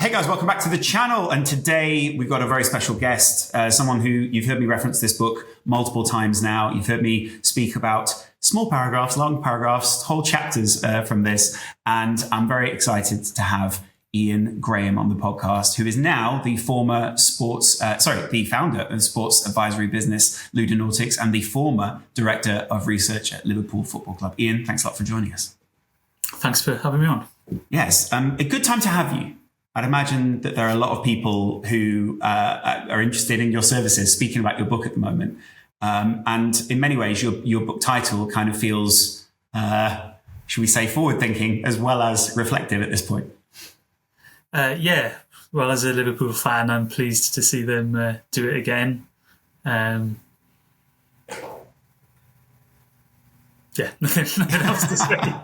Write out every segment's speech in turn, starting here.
Hey guys, welcome back to the channel. And today we've got a very special guest, someone who you've heard me reference this book multiple times now. You've heard me speak about small paragraphs, long paragraphs, whole chapters from this. And I'm very excited to have Ian Graham on the podcast, who is now the former the founder of sports advisory business Ludonautics and the former director of research at Liverpool Football Club. Ian, thanks a lot for joining us. Thanks for having me on. Yes, a good time to have you. I'd imagine that there are a lot of people who are interested in your services speaking about your book at the moment. And in many ways, your book title kind of feels, should we say, forward-thinking as well as reflective at this point. Yeah, well, as a Liverpool fan, I'm pleased to see them do it again. Yeah, nothing else to say.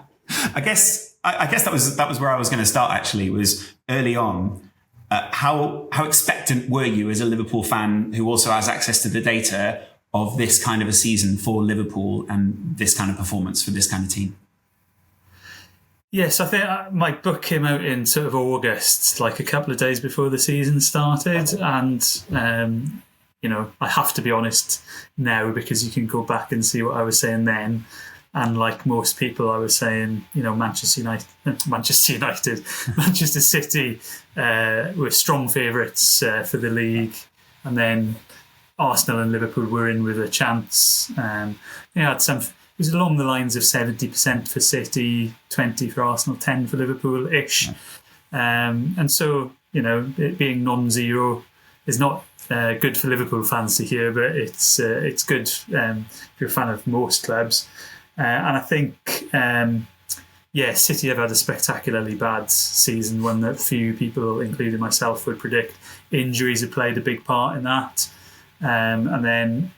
I guess that was where I was going to start. Actually, was early on. How expectant were you as a Liverpool fan who also has access to the data of this kind of a season for Liverpool and this kind of performance for this kind of team? Yes, I think my book came out in sort of August, like a couple of days before the season started, and I have to be honest now because you can go back and see what I was saying then. And like most people, I was saying, Manchester City were strong favourites for the league. And then Arsenal and Liverpool were in with a chance. It was along the lines of 70% for City, 20 for Arsenal, 10 for Liverpool-ish. And so, it being non-zero is not good for Liverpool fans to hear, but it's good if you're a fan of most clubs. And I think, City have had a spectacularly bad season, one that few people, including myself, would predict. Injuries have played a big part in that. And then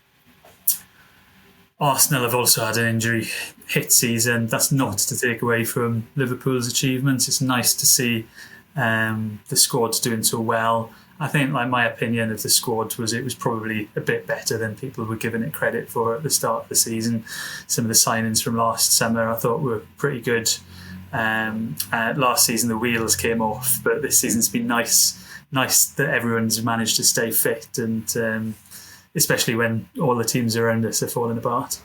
Arsenal have also had an injury hit season. That's not to take away from Liverpool's achievements. It's nice to see the squad's doing so well. I think, my opinion of the squad was it was probably a bit better than people were giving it credit for at the start of the season. Some of the signings from last summer I thought were pretty good. Last season the wheels came off, but this season's been nice that everyone's managed to stay fit, and especially when all the teams around us are falling apart.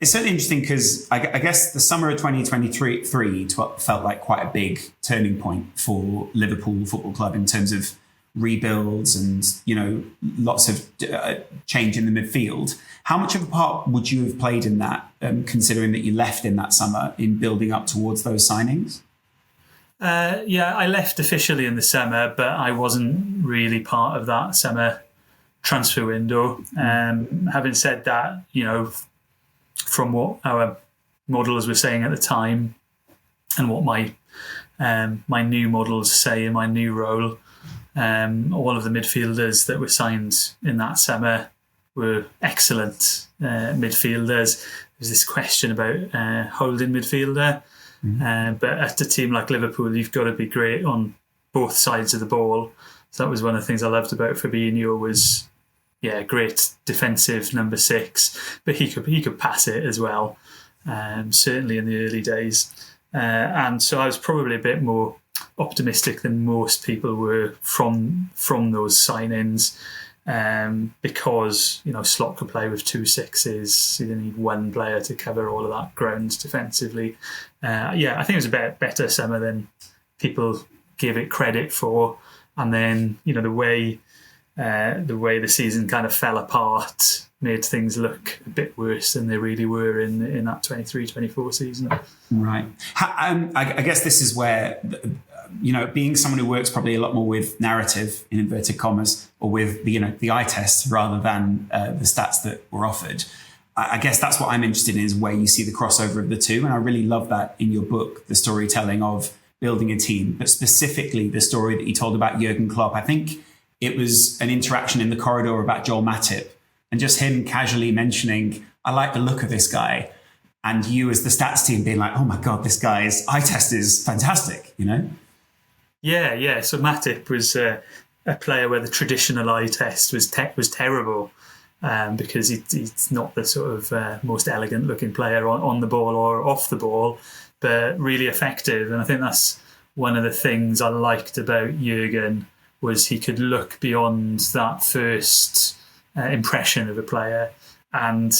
It's certainly interesting because I guess the summer of 2023 felt like quite a big turning point for Liverpool Football Club in terms of rebuilds and lots of change in the midfield. How much of a part would you have played in that, considering that you left in that summer in building up towards those signings? I left officially in the summer, but I wasn't really part of that summer transfer window. Having said that, from what our models were saying at the time and what my new models say in my new role, all of the midfielders that were signed in that summer were excellent midfielders. There's this question about holding midfielder, but at a team like Liverpool, you've got to be great on both sides of the ball. So that was one of the things I loved about Fabinho was, great defensive number 6, but he could pass it as well, certainly in the early days. And so I was probably a bit more optimistic than most people were from those signings, because Slot could play with 2 6s. You didn't need one player to cover all of that ground defensively. I think it was a better summer than people gave it credit for. And then the way the season kind of fell apart made things look a bit worse than they really were in that 23-24 season. Right. I guess this is where being someone who works probably a lot more with narrative, in inverted commas, or with the eye test rather than the stats that were offered. I guess that's what I'm interested in, is where you see the crossover of the two. And I really love that in your book, the storytelling of building a team, but specifically the story that you told about Jurgen Klopp. I think it was an interaction in the corridor about Joel Matip and just him casually mentioning, I like the look of this guy. And you as the stats team being like, oh my God, this guy's eye test is fantastic, Yeah. So Matip was a player where the traditional eye test was terrible, because he's not the sort of most elegant looking player on the ball or off the ball, but really effective. And I think that's one of the things I liked about Jurgen was he could look beyond that first impression of a player. And,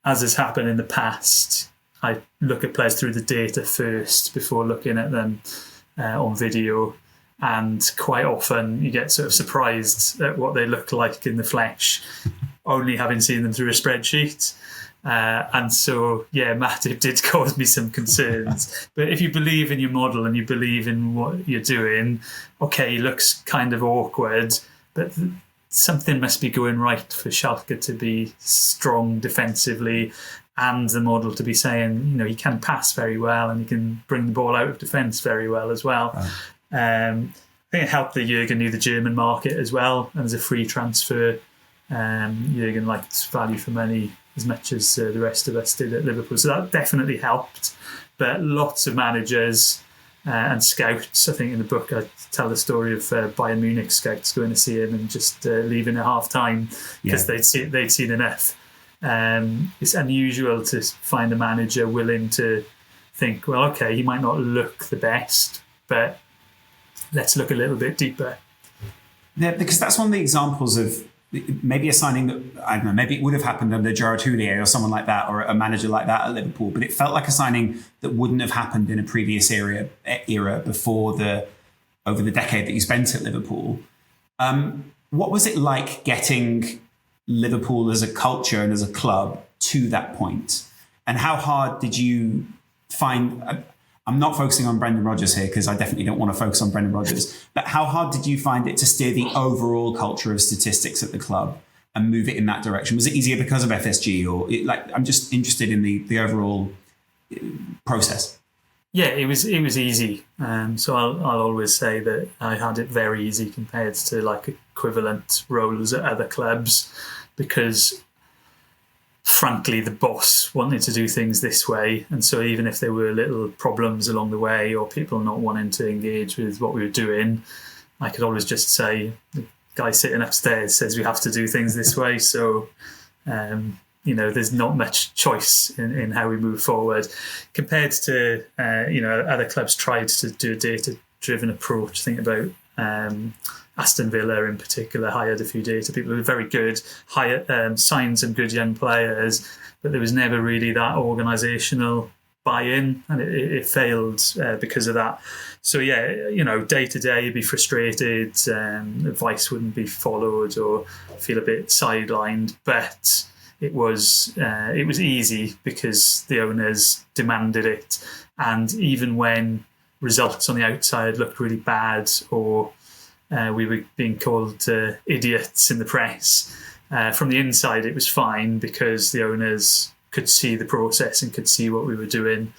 as has happened in the past, I look at players through the data first before looking at them on video. And quite often you get sort of surprised at what they look like in the flesh, only having seen them through a spreadsheet. And so, Matip did cause me some concerns. But if you believe in your model and you believe in what you're doing, okay, he looks kind of awkward, but something must be going right for Schalke to be strong defensively and the model to be saying, he can pass very well and he can bring the ball out of defence very well as well. Wow. I think it helped that Jurgen knew the German market as well, and as a free transfer, Jurgen liked value for money as much as the rest of us did at Liverpool, so that definitely helped. But lots of managers and scouts, I think in the book I tell the story of Bayern Munich scouts going to see him and just leaving at half time because they'd seen enough. It's unusual to find a manager willing to think, well, okay, he might not look the best, but let's look a little bit deeper. Yeah, because that's one of the examples of maybe a signing that, I don't know, maybe it would have happened under Gerard Houllier or someone like that, or a manager like that at Liverpool, but it felt like a signing that wouldn't have happened in a previous era before over the decade that you spent at Liverpool. What was it like getting Liverpool as a culture and as a club to that point? And how hard did you find... I'm not focusing on Brendan Rodgers here because I definitely don't want to focus on Brendan Rodgers. But how hard did you find it to steer the overall culture of statistics at the club and move it in that direction? Was it easier because of FSG, or I'm just interested in the overall process? Yeah, it was easy. So I'll always say that I had it very easy compared to like equivalent roles at other clubs, because frankly, the boss wanted to do things this way. And so even if there were little problems along the way or people not wanting to engage with what we were doing, I could always just say, the guy sitting upstairs says we have to do things this way. So, there's not much choice in how we move forward. Compared to, other clubs tried to do a data-driven approach. Think about Aston Villa in particular hired a few data people who were very good, signed some good young players, but there was never really that organisational buy-in, and it failed because of that. So day to day you'd be frustrated, advice wouldn't be followed or feel a bit sidelined, but it was easy because the owners demanded it. And even when results on the outside looked really bad, or we were being called idiots in the press, from the inside it was fine because the owners could see the process and could see what we were doing.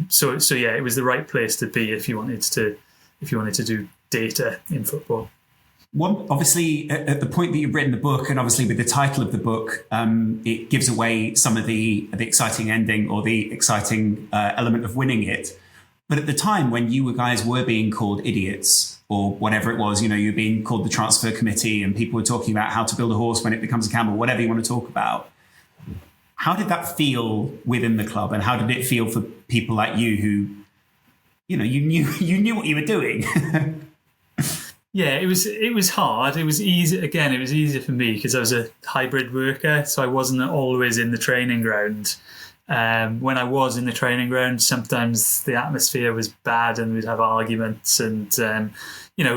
So it was the right place to be if you wanted to do data in football. One, obviously, at the point that you've written the book, and obviously with the title of the book, it gives away some of the exciting ending or the exciting element of winning it. But at the time when you guys were being called idiots or whatever it was, you were being called the transfer committee and people were talking about how to build a horse when it becomes a camel, whatever you want to talk about. How did that feel within the club, and how did it feel for people like you who, you knew what you were doing? Yeah, it was hard. It was easy. Again, it was easier for me because I was a hybrid worker, so I wasn't always in the training ground. When I was in the training ground, sometimes the atmosphere was bad and we'd have arguments. And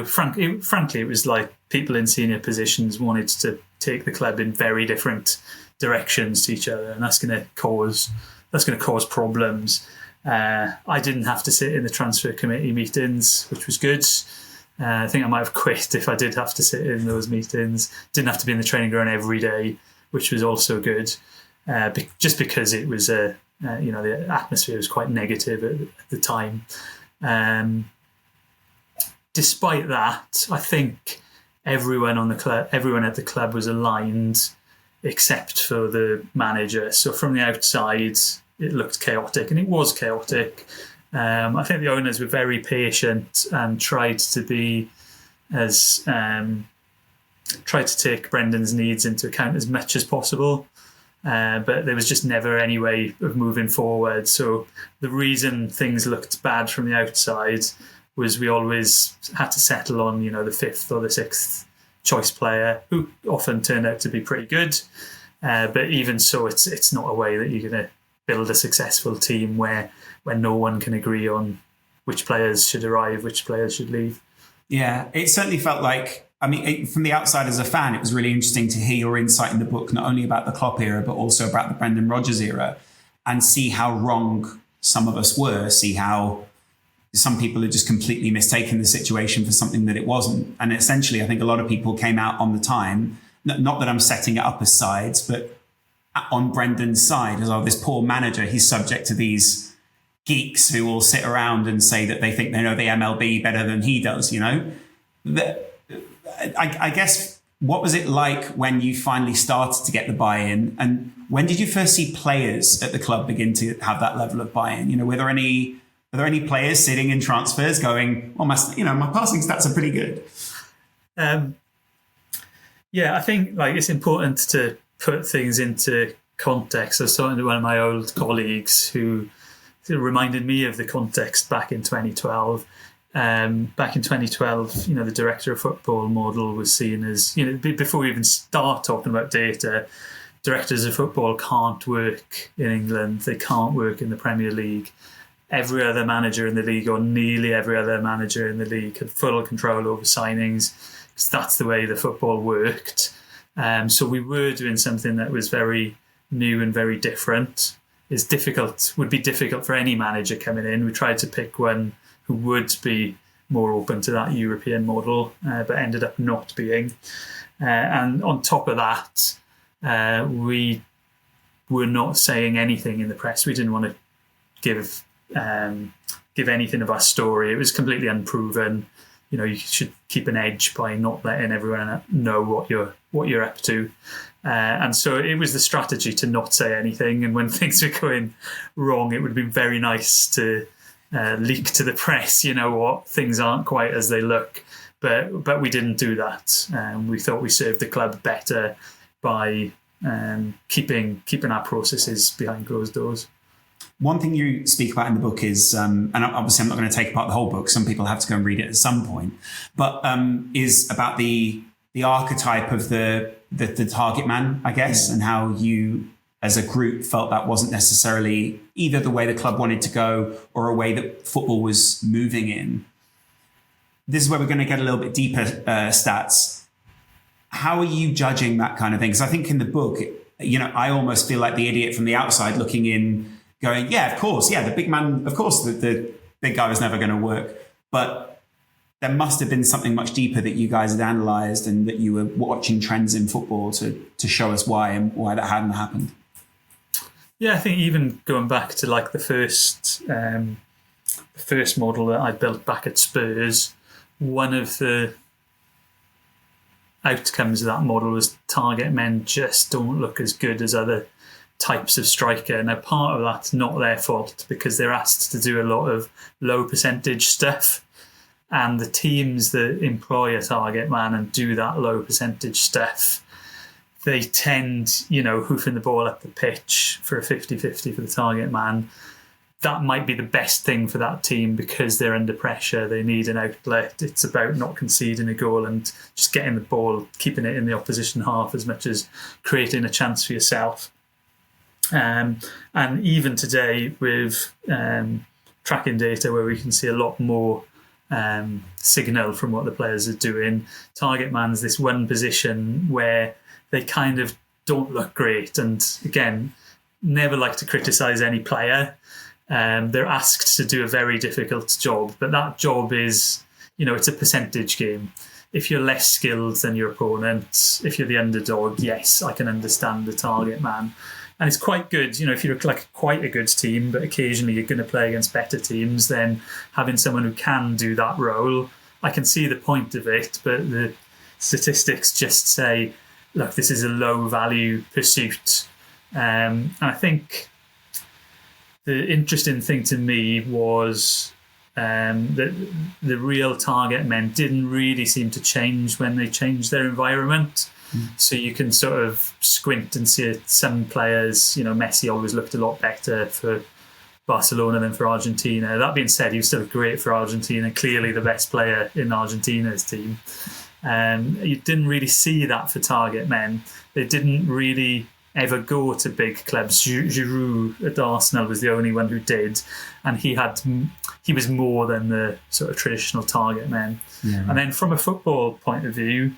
frankly, it was like people in senior positions wanted to take the club in very different directions to each other, and that's going to cause problems. I didn't have to sit in the transfer committee meetings, which was good. I think I might have quit if I did have to sit in those meetings. Didn't have to be in the training ground every day, which was also good. Just because it was the atmosphere was quite negative at the time. Despite that, I think everyone at the club was aligned, except for the manager. So from the outside, it looked chaotic, and it was chaotic. I think the owners were very patient and tried to take Brendan's needs into account as much as possible. but there was just never any way of moving forward. So the reason things looked bad from the outside was we always had to settle on, the fifth or the sixth choice player, who often turned out to be pretty good. But even so, it's not a way that you're going to build a successful team where no one can agree on which players should arrive, which players should leave. Yeah, it certainly felt like, from the outside as a fan, it was really interesting to hear your insight in the book, not only about the Klopp era, but also about the Brendan Rodgers era, and see how wrong some of us were, see how some people had just completely mistaken the situation for something that it wasn't. And essentially, I think a lot of people came out on the time, not that I'm setting it up as sides, but on Brendan's side, as this poor manager, he's subject to these geeks who all sit around and say that they think they know the MLB better than he does, I guess, what was it like when you finally started to get the buy-in? And when did you first see players at the club begin to have that level of buy-in? Were there any players sitting in transfers going, well, my passing stats are pretty good? Yeah, I think it's important to put things into context. I was talking to one of my old colleagues who reminded me of the context back in 2012. Back in 2012, the director of football model was seen as, before we even start talking about data, directors of football can't work in England. They can't work in the Premier League. Every other manager in the league, or nearly every other manager in the league, had full control over signings, because that's the way the football worked. So we were doing something that was very new and very different. Would be difficult for any manager coming in. We tried to pick one who would be more open to that European model, but ended up not being. And on top of that, we were not saying anything in the press. We didn't want to give anything of our story. It was completely unproven. You should keep an edge by not letting everyone know what you're up to. And so it was the strategy to not say anything. And when things were going wrong, it would have been very nice to leak to the press, what, things aren't quite as they look. But we didn't do that. We thought we served the club better by keeping our processes behind closed doors. One thing you speak about in the book is, and obviously I'm not going to take apart the whole book, some people have to go and read it at some point, but is about the archetype of the target man, I guess, and how you as a group felt that wasn't necessarily either the way the club wanted to go or a way that football was moving in. This is where we're going to get a little bit deeper, Stats. How are you judging that kind of thing? Because I think in the book, I almost feel like the idiot from the outside looking in, going, yeah, of course, yeah, the big man, of course, the big guy was never going to work. But there must have been something much deeper that you guys had analysed and that you were watching trends in football to show us why and why that hadn't happened. Yeah, I think even going back to the first model that I built back at Spurs, one of the outcomes of that model was target men just don't look as good as other types of striker. Now, part of that's not their fault because they're asked to do a lot of low percentage stuff, and the teams that employ a target man and do that low percentage stuff, they tend, hoofing the ball up the pitch for a 50-50 for the target man. That might be the best thing for that team because they're under pressure. They need an outlet. It's about not conceding a goal and just getting the ball, keeping it in the opposition half as much as creating a chance for yourself. And even today with tracking data where we can see a lot more signal from what the players are doing, target man's this one position where they kind of don't look great. And again, never like to criticise any player. They're asked to do a very difficult job, but that job is, it's a percentage game. If you're less skilled than your opponent, if you're the underdog, yes, I can understand the target man. And it's quite good, if you're quite a good team, but occasionally you're going to play against better teams, then having someone who can do that role, I can see the point of it, but the statistics just say, look, this is a low value pursuit. And I think the interesting thing to me was that the real target men didn't really seem to change when they changed their environment. So you can sort of squint and see some players, Messi always looked a lot better for Barcelona than for Argentina. That being said, he was still great for Argentina, clearly the best player in Argentina's team. You didn't really see that for target men. They didn't really ever go to big clubs. Giroud at Arsenal was the only one who did, and he was more than the sort of traditional target men. Yeah. And then from a football point of view,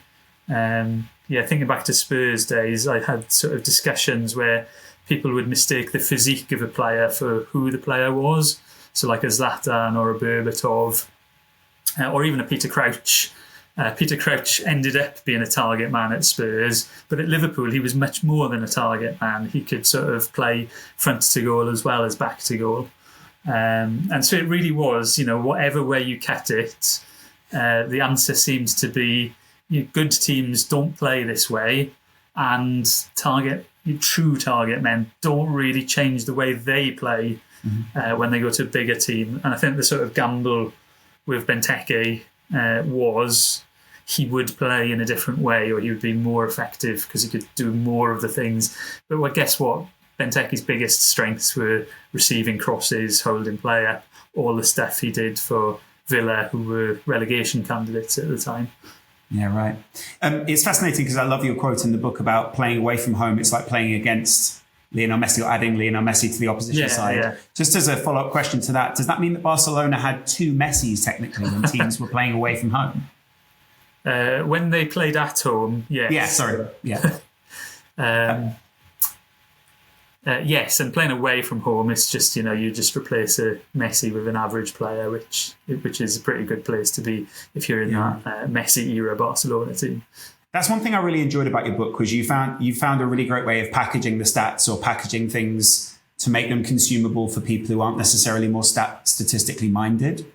thinking back to Spurs days, I had sort of discussions where people would mistake the physique of a player for who the player was. So like a Zlatan or a Berbatov, or even a Peter Crouch. Peter Crouch ended up being a target man at Spurs, but at Liverpool he was much more than a target man. He could sort of play front to goal as well as back to goal. And so it really was, whatever way you cut it, the answer seems to be good teams don't play this way, and true target men don't really change the way they play when they go to a bigger team. And I think the sort of gamble with Benteke was he would play in a different way, or he would be more effective because he could do more of the things. But guess what? Benteke's biggest strengths were receiving crosses, holding play up, all the stuff he did for Villa, who were relegation candidates at the time. Yeah, right. It's fascinating because I love your quote in the book about playing away from home. It's like playing against Lionel Messi or adding Lionel Messi to the opposition side. Yeah. Just as a follow-up question to that, does that mean that Barcelona had two Messis technically when teams were playing away from home? When they played at home, yes. Yeah, sorry. Yeah. Yes, and playing away from home, it's just, you just replace a Messi with an average player, which is a pretty good place to be if you're in that Messi era Barcelona team. That's one thing I really enjoyed about your book, was you found a really great way of packaging the stats, or packaging things to make them consumable for people who aren't necessarily more statistically minded.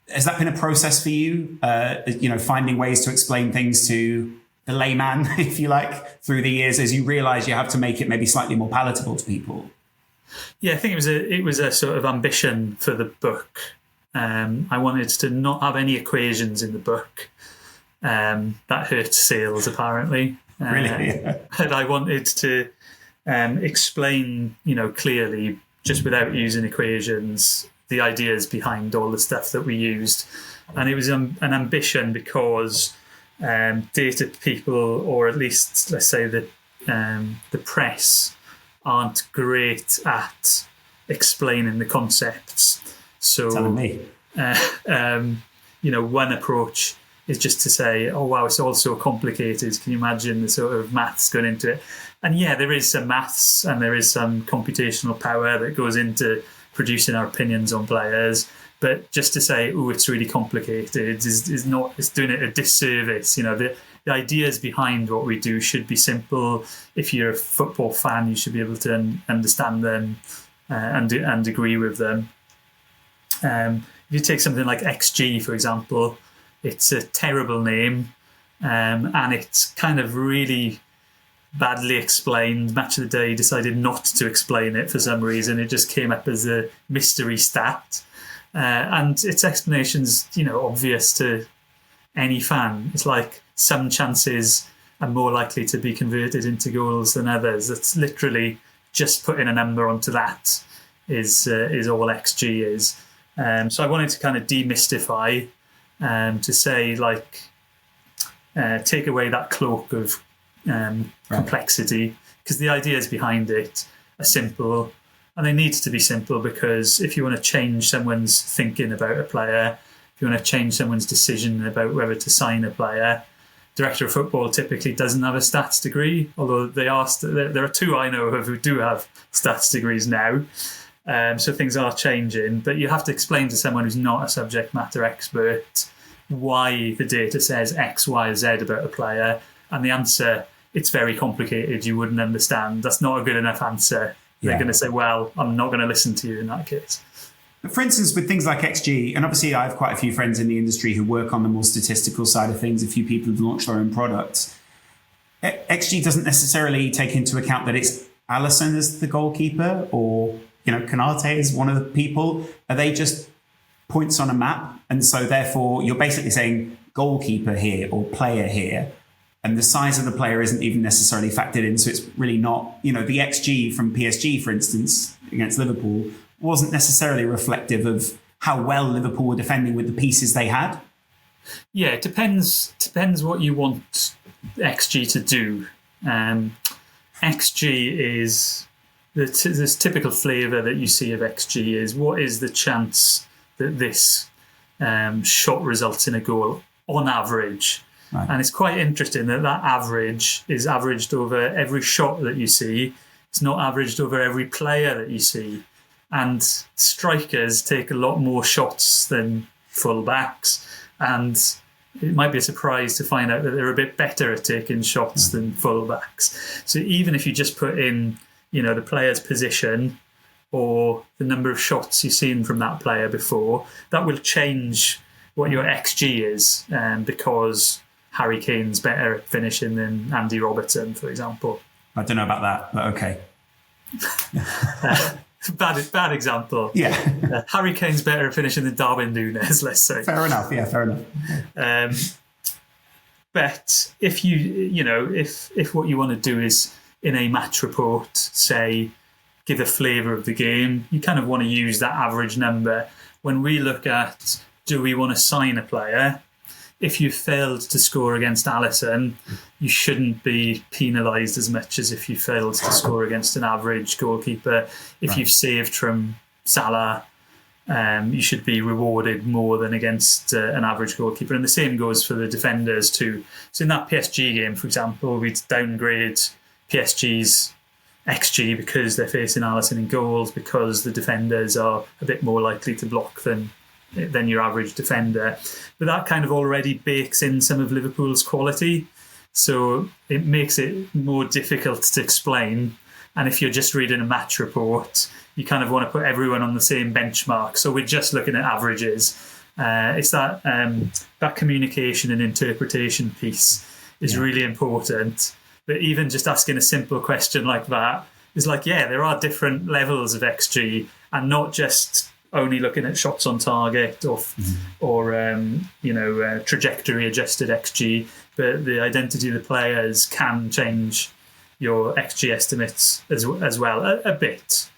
Has that been a process for you? Finding ways to explain things to the layman, if you like, through the years, as you realise you have to make it maybe slightly more palatable to people? Yeah, I think it was a sort of ambition for the book. I wanted to not have any equations in the book. That hurt sales, apparently. Really? And I wanted to explain, clearly, just without using equations, the ideas behind all the stuff that we used. And it was an ambition because data people, or at least let's say the press, aren't great at explaining the concepts. So, telling me. One approach is just to say, oh wow, it's all so complicated. Can you imagine the sort of maths going into it? And yeah, there is some maths and there is some computational power that goes into producing our opinions on players. But just to say, oh, it's really complicated is not, it's doing it a disservice. The ideas behind what we do should be simple. If you're a football fan, you should be able to understand them and agree with them. If you take something like XG, for example, it's a terrible name, and it's kind of really badly explained. Match of the Day decided not to explain it for some reason. It just came up as a mystery stat. And its explanation's, obvious to any fan. It's like some chances are more likely to be converted into goals than others. It's literally just putting a number onto that is all XG is. So I wanted to kind of demystify, to say, take away that cloak of complexity, because the ideas behind it are simple. And they need to be simple, because if you want to change someone's thinking about a player, if you want to change someone's decision about whether to sign a player, director of football typically doesn't have a stats degree, although there are two I know of who do have stats degrees now. So things are changing, but you have to explain to someone who's not a subject matter expert why the data says X, Y, Z about a player, and the answer, it's very complicated, you wouldn't understand. That's not a good enough answer. They're going to say, well, I'm not going to listen to you in that case. For instance, with things like XG, and obviously I have quite a few friends in the industry who work on the more statistical side of things, a few people who've launched their own products. XG doesn't necessarily take into account that it's Alisson as the goalkeeper, or Konate is one of the people. Are they just points on a map? And so therefore you're basically saying goalkeeper here or player here. and the size of the player isn't even necessarily factored in. So it's really not, the XG from PSG, for instance, against Liverpool wasn't necessarily reflective of how well Liverpool were defending with the pieces they had. Yeah, it depends what you want XG to do. XG is this typical flavour that you see of XG is what is the chance that this shot results in a goal on average. Right. And it's quite interesting that average is averaged over every shot that you see. It's not averaged over every player that you see. And strikers take a lot more shots than full-backs. And it might be a surprise to find out that they're a bit better at taking shots than full-backs. So even if you just put in, the player's position or the number of shots you've seen from that player before, that will change what your XG is, because Harry Kane's better at finishing than Andy Robertson, for example. I don't know about that, but okay. Bad example. Yeah. Harry Kane's better at finishing than Darwin Núñez, let's say. Fair enough. Yeah, fair enough. But if if what you want to do is in a match report, say, give a flavour of the game, you kind of want to use that average number. When we look at, do we want to sign a player? If you failed to score against Alisson, you shouldn't be penalised as much as if you failed to score against an average goalkeeper. If you've saved from Salah, you should be rewarded more than against an average goalkeeper. And the same goes for the defenders too. So in that PSG game, for example, we'd downgrade PSG's XG because they're facing Alisson in goals, because the defenders are a bit more likely to block than your average defender. But that kind of already bakes in some of Liverpool's quality. So it makes it more difficult to explain. And if you're just reading a match report, you kind of want to put everyone on the same benchmark. So we're just looking at averages. It's that communication and interpretation piece is really important. But even just asking a simple question like that is like, there are different levels of XG, and not just only looking at shots on target or trajectory adjusted XG, but the identity of the players can change your XG estimates as well a bit.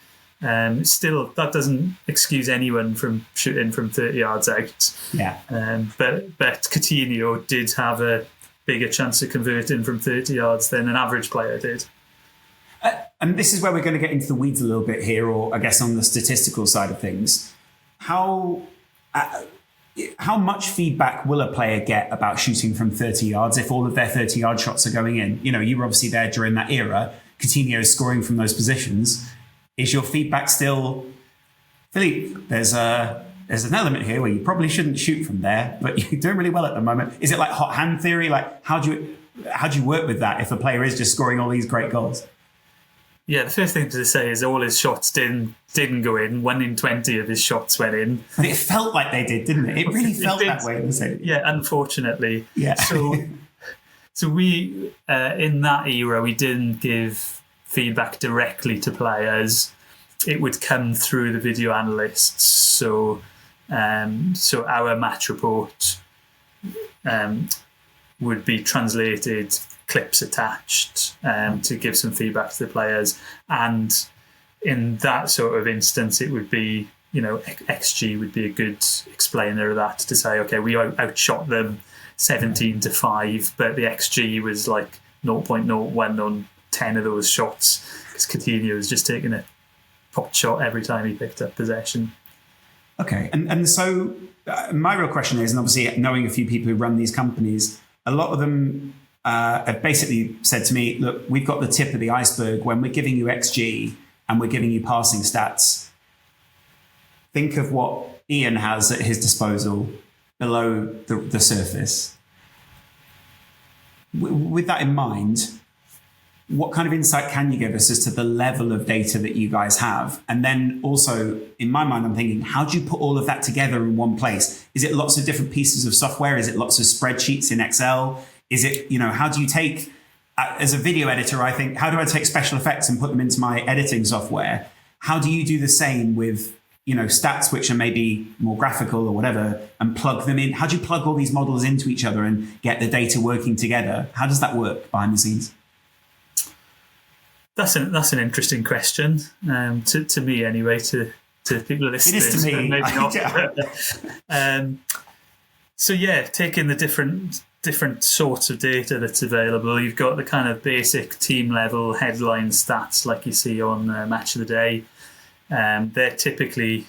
Still, that doesn't excuse anyone from shooting from 30 yards out. Yeah. But Coutinho did have a bigger chance of converting from 30 yards than an average player did. And this is where we're going to get into the weeds a little bit here, or I guess on the statistical side of things. How much feedback will a player get about shooting from 30 yards if all of their 30-yard shots are going in? You were obviously there during that era. Coutinho is scoring from those positions. Is your feedback still, Philippe, there's an element here where you probably shouldn't shoot from there, but you're doing really well at the moment. Is it like hot hand theory? Like how do you work with that if a player is just scoring all these great goals? Yeah, the first thing to say is all his shots didn't go in. 1 in 20 of his shots went in. But it felt like they did, didn't it? It really felt that way. Yeah, unfortunately. Yeah. So we, in that era, we didn't give feedback directly to players. It would come through the video analysts. So our match report would be translated, clips attached to give some feedback to the players. And in that sort of instance, it would be, XG would be a good explainer of that, to say, okay, we outshot them 17-5, but the XG was like 0.01 on 10 of those shots, because Coutinho was just taking a pot shot every time he picked up possession. Okay, and so my real question is, and obviously knowing a few people who run these companies, a lot of them have basically said to me, look, we've got the tip of the iceberg. When we're giving you XG and we're giving you passing stats, think of what Ian has at his disposal below the surface. With that in mind, what kind of insight can you give us as to the level of data that you guys have? And then also, in my mind, I'm thinking, how do you put all of that together in one place? Is it lots of different pieces of software? Is it lots of spreadsheets in Excel? Is it, how do you take, as a video editor, I think, how do I take special effects and put them into my editing software? How do you do the same with stats which are maybe more graphical or whatever, and plug them in? How do you plug all these models into each other and get the data working together? How does that work behind the scenes? That's an interesting question, to me anyway, to people listening. It is to me. Maybe not. Taking the different sorts of data that's available. You've got the kind of basic team level headline stats like you see on Match of the Day. They're typically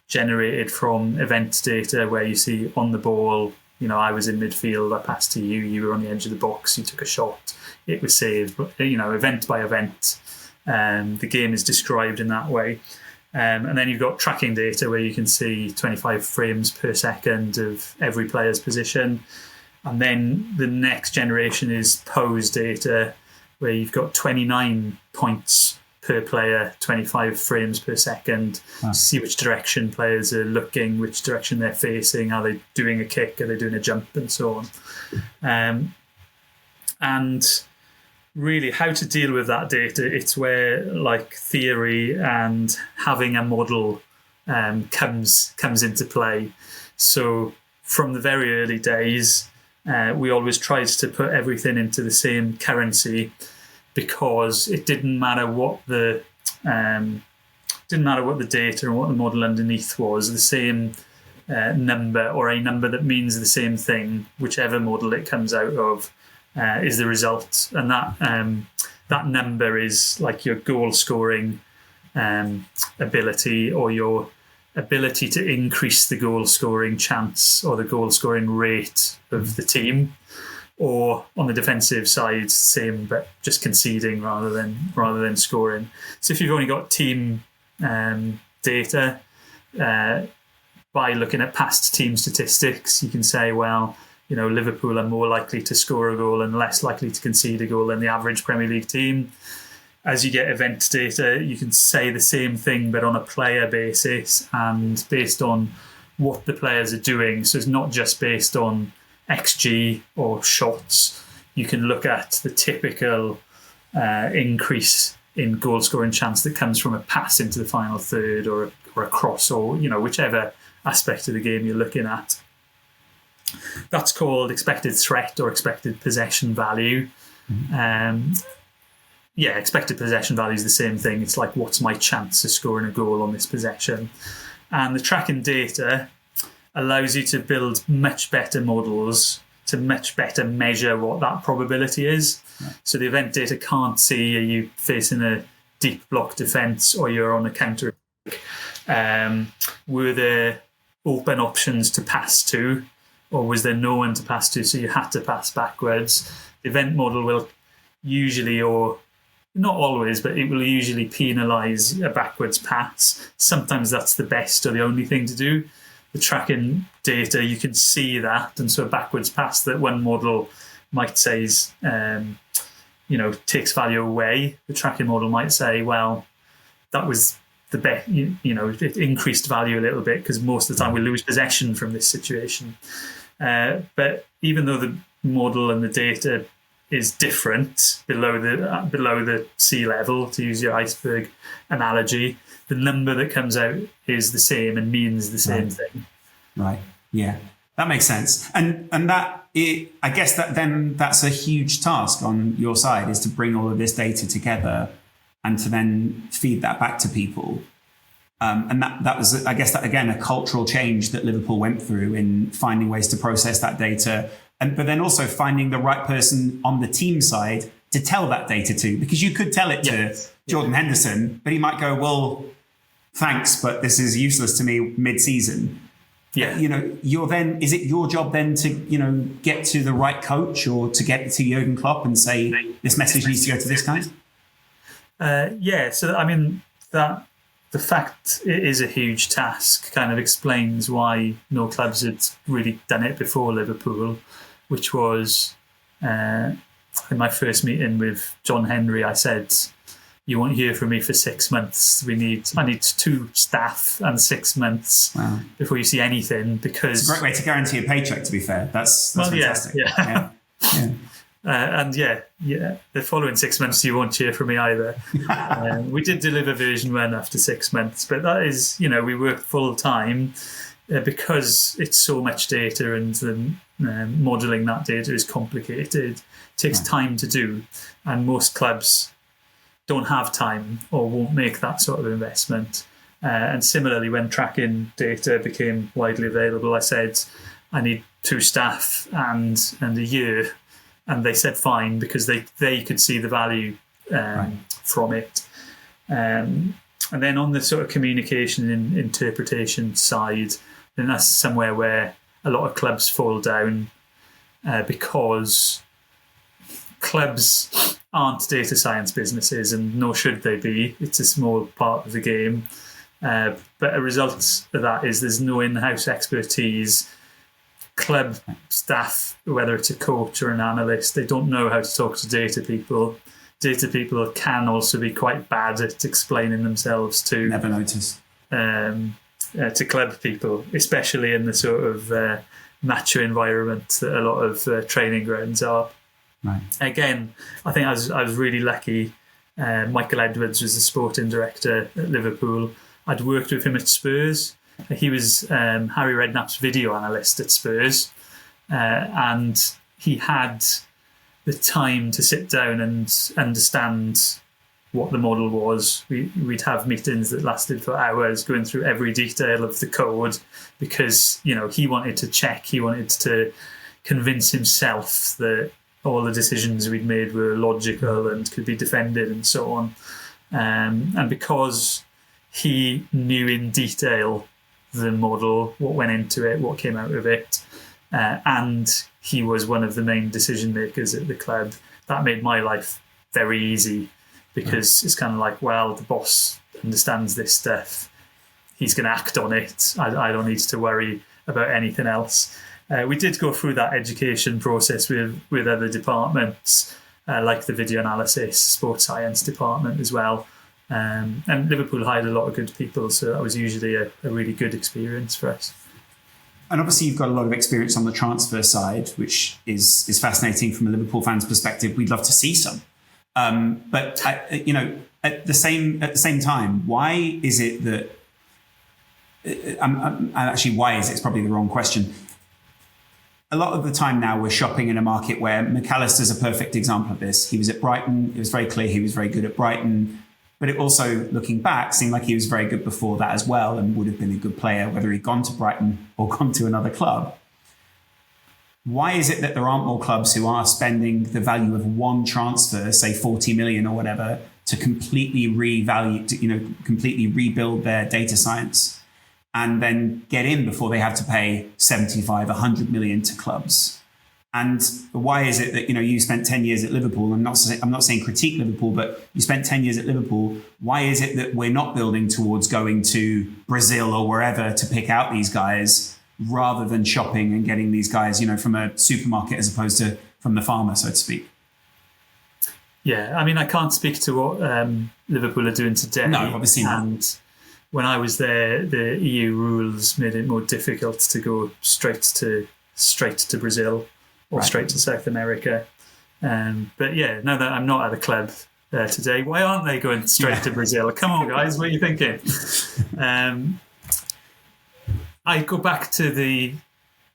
generated from event data where you see on the ball, I was in midfield, I passed to you, you were on the edge of the box, you took a shot, it was saved, event by event. The game is described in that way. And then you've got tracking data where you can see 25 frames per second of every player's position. And then the next generation is pose data where you've got 29 points per player, 25 frames per second. Wow. See which direction players are looking, which direction they're facing, are they doing a kick, are they doing a jump, and so on. And really how to deal with that data, it's where like theory and having a model comes into play. So from the very early days, we always tried to put everything into the same currency, because it didn't matter what the data and what the model underneath was. The same number, or a number that means the same thing, whichever model it comes out of, is the result. And that number is like your goal scoring ability, or your ability to increase the goal scoring chance or the goal scoring rate of the team. Or on the defensive side, same, but just conceding rather than scoring. So if you've only got team data, by looking at past team statistics, you can say, well, Liverpool are more likely to score a goal and less likely to concede a goal than the average Premier League team. As you get event data, you can say the same thing, but on a player basis and based on what the players are doing. So it's not just based on XG or shots. You can look at the typical increase in goal scoring chance that comes from a pass into the final third or a cross, or whichever aspect of the game you're looking at. That's called expected threat or expected possession value. Expected possession value is the same thing. It's like, what's my chance of scoring a goal on this possession? And the tracking data allows you to build much better models to much better measure what that probability is. Right. So the event data can't see, are you facing a deep block defence or you're on a counter? Were there open options to pass to, or was there no one to pass to, so you had to pass backwards? The event model will usually, or not always, but it will usually penalise a backwards pass. Sometimes that's the best or the only thing to do. The tracking data, you can see that, and so a backwards pass that one model might say is, takes value away. The tracking model might say, well, that was the best, it increased value a little bit because most of the time we lose possession from this situation. But even though the model and the data is different below the sea level, to use your iceberg analogy, the number that comes out is the same and means the same thing. Right. Yeah, that makes sense. And I guess that's a huge task on your side, is to bring all of this data together and to then feed that back to people. And that was, I guess, that again, a cultural change that Liverpool went through in finding ways to process that data, but then also finding the right person on the team side to tell that data to, because you could tell it to Jordan Henderson, but he might go, well, thanks, but this is useless to me mid-season. Yeah. You're then, is it your job then to, get to the right coach or to get to Jurgen Klopp and say, this message needs to go to this guy? So, I mean, that the fact it is a huge task kind of explains why no clubs had really done it before Liverpool, which was in my first meeting with John Henry, I said, you won't hear from me for 6 months. I need 2 staff and 6 months before you see anything, because it's a great way to guarantee a paycheck, to be fair. That's fantastic. Yeah. And the following 6 months you won't hear from me either. We did deliver version 1 after 6 months, but that is, we work full time because it's so much data and the modelling that data is complicated. It takes time to do, and most clubs don't have time or won't make that sort of investment. And similarly, when tracking data became widely available, I said, I need 2 staff and a year. And they said fine, because they could see the value from it. And then on the sort of communication and interpretation side, then that's somewhere where a lot of clubs fall down because clubs aren't data science businesses, and nor should they be. It's a small part of the game. But a result of that is there's no in-house expertise. Club staff, whether it's a coach or an analyst, they don't know how to talk to data people. Data people can also be quite bad at explaining themselves to never notice to club people, especially in the sort of macho environment that a lot of training grounds are. Right. Again, I think I was really lucky. Michael Edwards was the sporting director at Liverpool. I'd worked with him at Spurs. He was Harry Redknapp's video analyst at Spurs, and he had the time to sit down and understand what the model was. We'd have meetings that lasted for hours, going through every detail of the code, because he wanted to check, he wanted to convince himself that all the decisions we'd made were logical and could be defended and so on. And because he knew in detail the model, what went into it, what came out of it, and he was one of the main decision makers at the club, that made my life very easy, because it's kind of like, well, the boss understands this stuff, he's going to act on it, I don't need to worry about anything else. We did go through that education process with other departments, like the video analysis, sports science department as well. And Liverpool hired a lot of good people, so that was usually a really good experience for us. And obviously you've got a lot of experience on the transfer side, which is fascinating from a Liverpool fan's perspective. We'd love to see some. But at the same time, why is it that why is it? It's probably the wrong question. A lot of the time now we're shopping in a market where McAllister's a perfect example of this. He was at Brighton. It was very clear he was very good at Brighton. But it also, looking back, seemed like he was very good before that as well, and would have been a good player, whether he'd gone to Brighton or gone to another club. Why is it that there aren't more clubs who are spending the value of one transfer, say 40 million or whatever, to completely completely rebuild their data science, and then get in before they have to pay 75, 100 million to clubs? And why is it that you spent 10 years at Liverpool? I'm not saying critique Liverpool, but you spent 10 years at Liverpool. Why is it that we're not building towards going to Brazil or wherever to pick out these guys, rather than shopping and getting these guys, from a supermarket as opposed to from the farmer, so to speak? Yeah, I mean, I can't speak to what Liverpool are doing today. No, obviously not. And when I was there, the EU rules made it more difficult to go straight to Brazil. Or straight to South America. But yeah, now that I'm not at a club today, why aren't they going straight to Brazil? Come on, guys, what are you thinking? I go back to the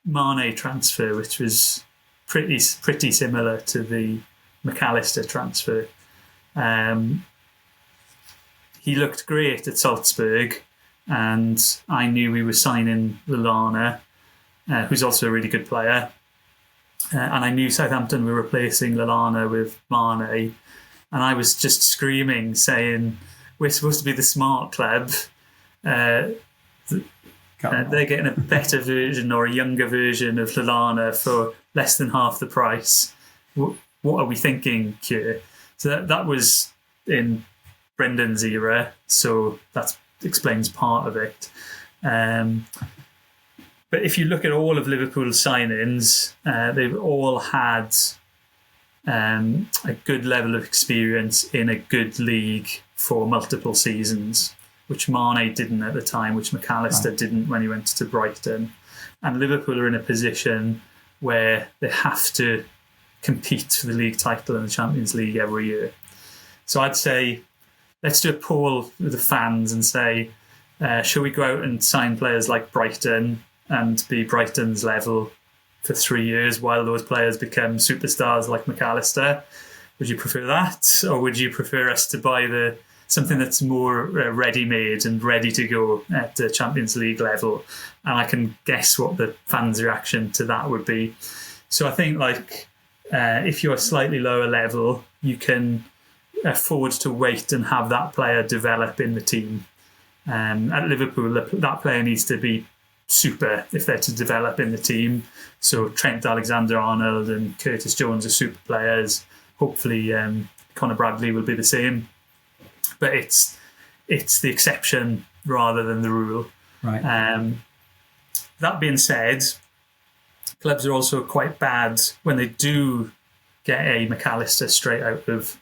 Mane transfer, which was pretty similar to the McAllister transfer. He looked great at Salzburg, and I knew we were signing Lallana, who's also a really good player. And I knew Southampton were replacing Lallana with Mane, and I was just screaming, saying, we're supposed to be the smart club. They're getting a better version or a younger version of Lallana for less than half the price. What are we thinking here? So that was in Brendan's era, so that explains part of it. But if you look at all of Liverpool's signings, they've all had a good level of experience in a good league for multiple seasons, which Mane didn't at the time, which McAllister didn't when he went to Brighton. And Liverpool are in a position where they have to compete for the league title and the Champions League every year. So I'd say, let's do a poll with the fans and say, should we go out and sign players like Brighton and be Brighton's level for 3 years while those players become superstars like McAllister? Would you prefer that? Or would you prefer us to buy something that's more ready-made and ready to go at the Champions League level? And I can guess what the fans' reaction to that would be. So I think if you're a slightly lower level, you can afford to wait and have that player develop in the team. At Liverpool, that player needs to be super if they're to develop in the team. So Trent Alexander-Arnold and Curtis Jones are super players. Hopefully Conor Bradley will be the same. But it's the exception rather than the rule. Right. That being said, clubs are also quite bad when they do get a McAllister straight out of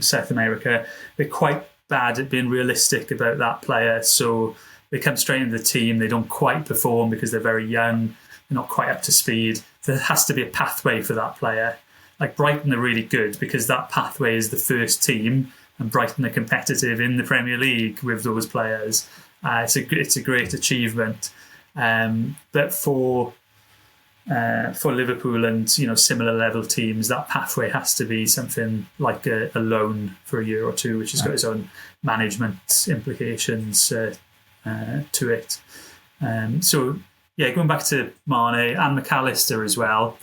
South America. They're quite bad at being realistic about that player. So they come straight into the team. They don't quite perform because they're very young. They're not quite up to speed. There has to be a pathway for that player. Like Brighton are really good because that pathway is the first team, and Brighton are competitive in the Premier League with those players. It's a great achievement. But for Liverpool and similar level teams, that pathway has to be something like a loan for a year or two, which has got its own management implications to it. So going back to Mane and McAllister as well,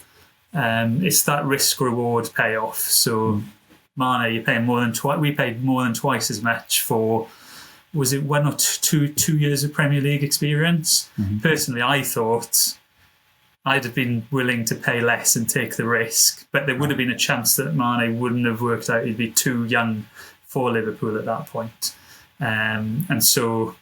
it's that risk reward payoff. So Mane, you're paying more than we paid more than twice as much for. Was it 1 or 2 years of Premier League experience? Mm-hmm. Personally, I thought I'd have been willing to pay less and take the risk, but there would have been a chance that Mane wouldn't have worked out. He'd be too young for Liverpool at that point. And so,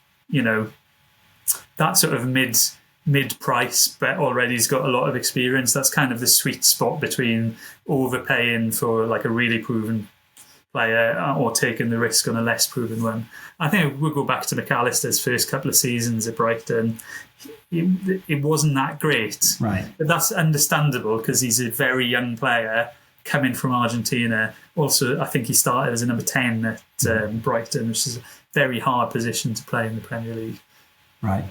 that sort of mid price, but already he's got a lot of experience. That's kind of the sweet spot between overpaying for like a really proven player or taking the risk on a less proven one. I think we'll go back to McAllister's first couple of seasons at Brighton. It wasn't that great, right? But that's understandable because he's a very young player coming from Argentina. Also, I think he started as a number 10 at Brighton, which is a very hard position to play in the Premier League. Right.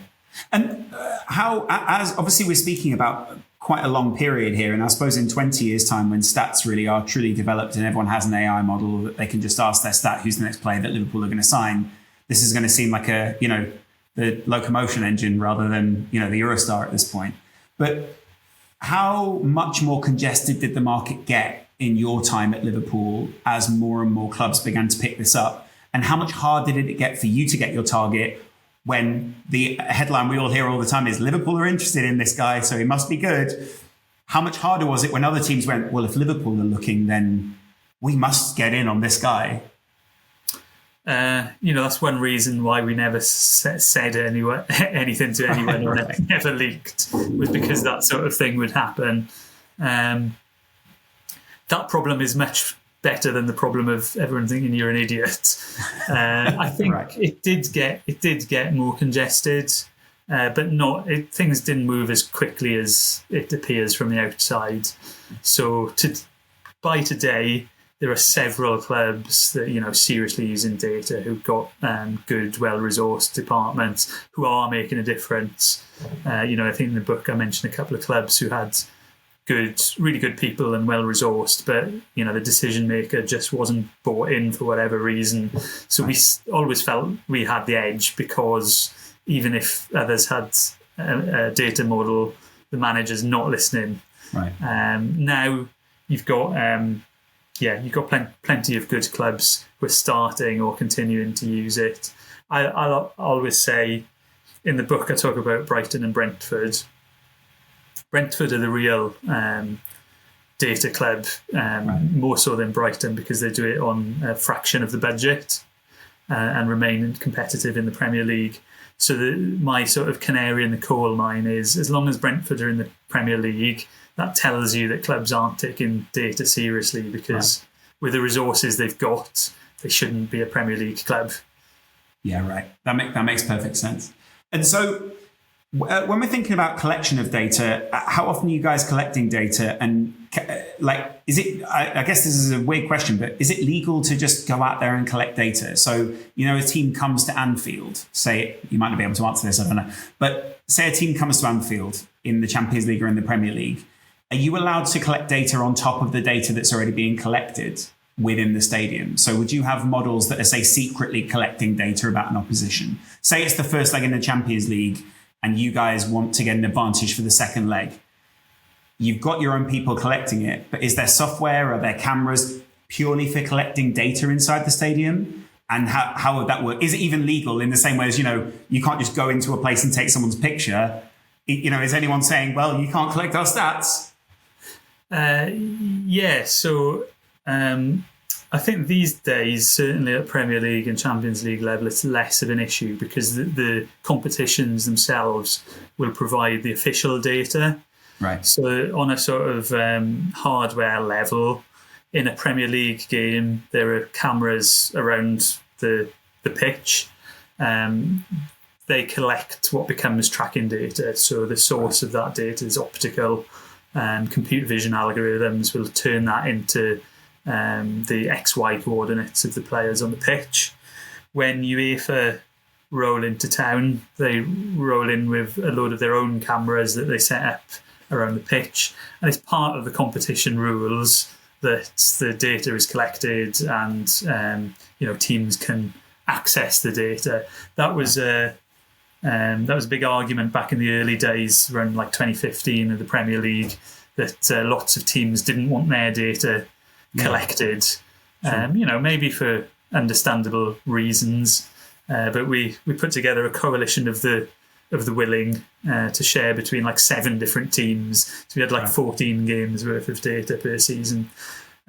And as obviously we're speaking about quite a long period here, and I suppose in 20 years' time, when stats really are truly developed and everyone has an AI model that they can just ask their stat, who's the next player that Liverpool are going to sign, this is going to seem like the locomotion engine rather than the Eurostar at this point. But how much more congested did the market get in your time at Liverpool as more and more clubs began to pick this up? And how much harder did it get for you to get your target when the headline we all hear all the time is Liverpool are interested in this guy, so he must be good? How much harder was it when other teams went, well, if Liverpool are looking, then we must get in on this guy? That's one reason why we never said anything to anyone or never leaked, was because that sort of thing would happen. That problem is much better than the problem of everyone thinking you're an idiot. I think it did get more congested, but things didn't move as quickly as it appears from the outside. So by today, there are several clubs that seriously using data, who've got good, well-resourced departments who are making a difference. I think in the book I mentioned a couple of clubs who had really good people and well-resourced, but the decision maker just wasn't bought in for whatever reason. So we always felt we had the edge, because even if others had a data model, the manager's not listening. Right. Now you've got plenty of good clubs who are starting or continuing to use it. I'll always say in the book I talk about Brighton and Brentford. Brentford are the real data club, more so than Brighton, because they do it on a fraction of the budget and remain competitive in the Premier League. So my sort of canary in the coal mine is, as long as Brentford are in the Premier League, that tells you that clubs aren't taking data seriously, because with the resources they've got, they shouldn't be a Premier League club. Yeah, right. That makes perfect sense. And so when we're thinking about collection of data, how often are you guys collecting data? And like, is it, I guess this is a weird question, but is it legal to just go out there and collect data? So, a team comes to Anfield, say, you might not be able to answer this, I don't know, but say a team comes to Anfield in the Champions League or in the Premier League. Are you allowed to collect data on top of the data that's already being collected within the stadium? So would you have models that are, say, secretly collecting data about an opposition? Say it's the first leg in the Champions League and you guys want to get an advantage for the second leg. You've got your own people collecting it, but is there software? Are there cameras purely for collecting data inside the stadium? And how would that work? Is it even legal in the same way as, you can't just go into a place and take someone's picture? Is anyone saying, well, you can't collect our stats? Yeah, so I think these days, certainly at Premier League and Champions League level, it's less of an issue because the competitions themselves will provide the official data. Right. So on a sort of hardware level, in a Premier League game, there are cameras around the pitch. They collect what becomes tracking data. So the source of that data is optical. Computer vision algorithms will turn that into the XY coordinates of the players on the pitch. When UEFA roll into town, they roll in with a load of their own cameras that they set up around the pitch, and it's part of the competition rules that the data is collected and teams can access the data. That was a big argument back in the early days, around like 2015 of the Premier League, that lots of teams didn't want their data collected. Maybe for understandable reasons, but we put together a coalition of the willing to share between like 7 different teams. So we had 14 games worth of data per season.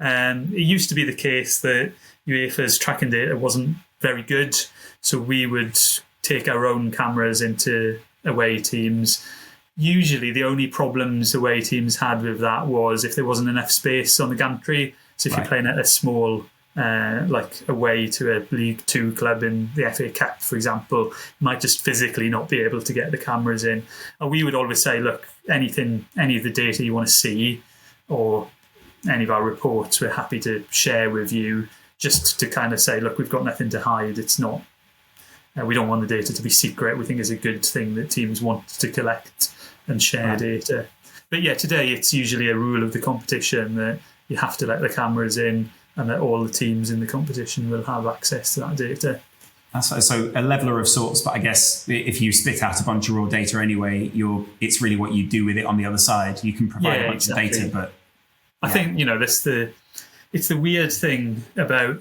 It used to be the case that UEFA's tracking data wasn't very good, so we would take our own cameras into away teams. Usually the only problems away teams had with that was if there wasn't enough space on the gantry. So if you're playing at a small away to a League Two club in the FA Cup, for example, you might just physically not be able to get the cameras in. And we would always say, look, any of the data you want to see or any of our reports, we're happy to share with you, just to kind of say, look, we've got nothing to hide. It's not, we don't want the data to be secret. We think it's a good thing that teams want to collect and share data. But yeah, today it's usually a rule of the competition that you have to let the cameras in, and that all the teams in the competition will have access to that data. So a leveler of sorts, but I guess if you spit out a bunch of raw data anyway, it's really what you do with it on the other side. You can provide a bunch of data, but I think it's the weird thing about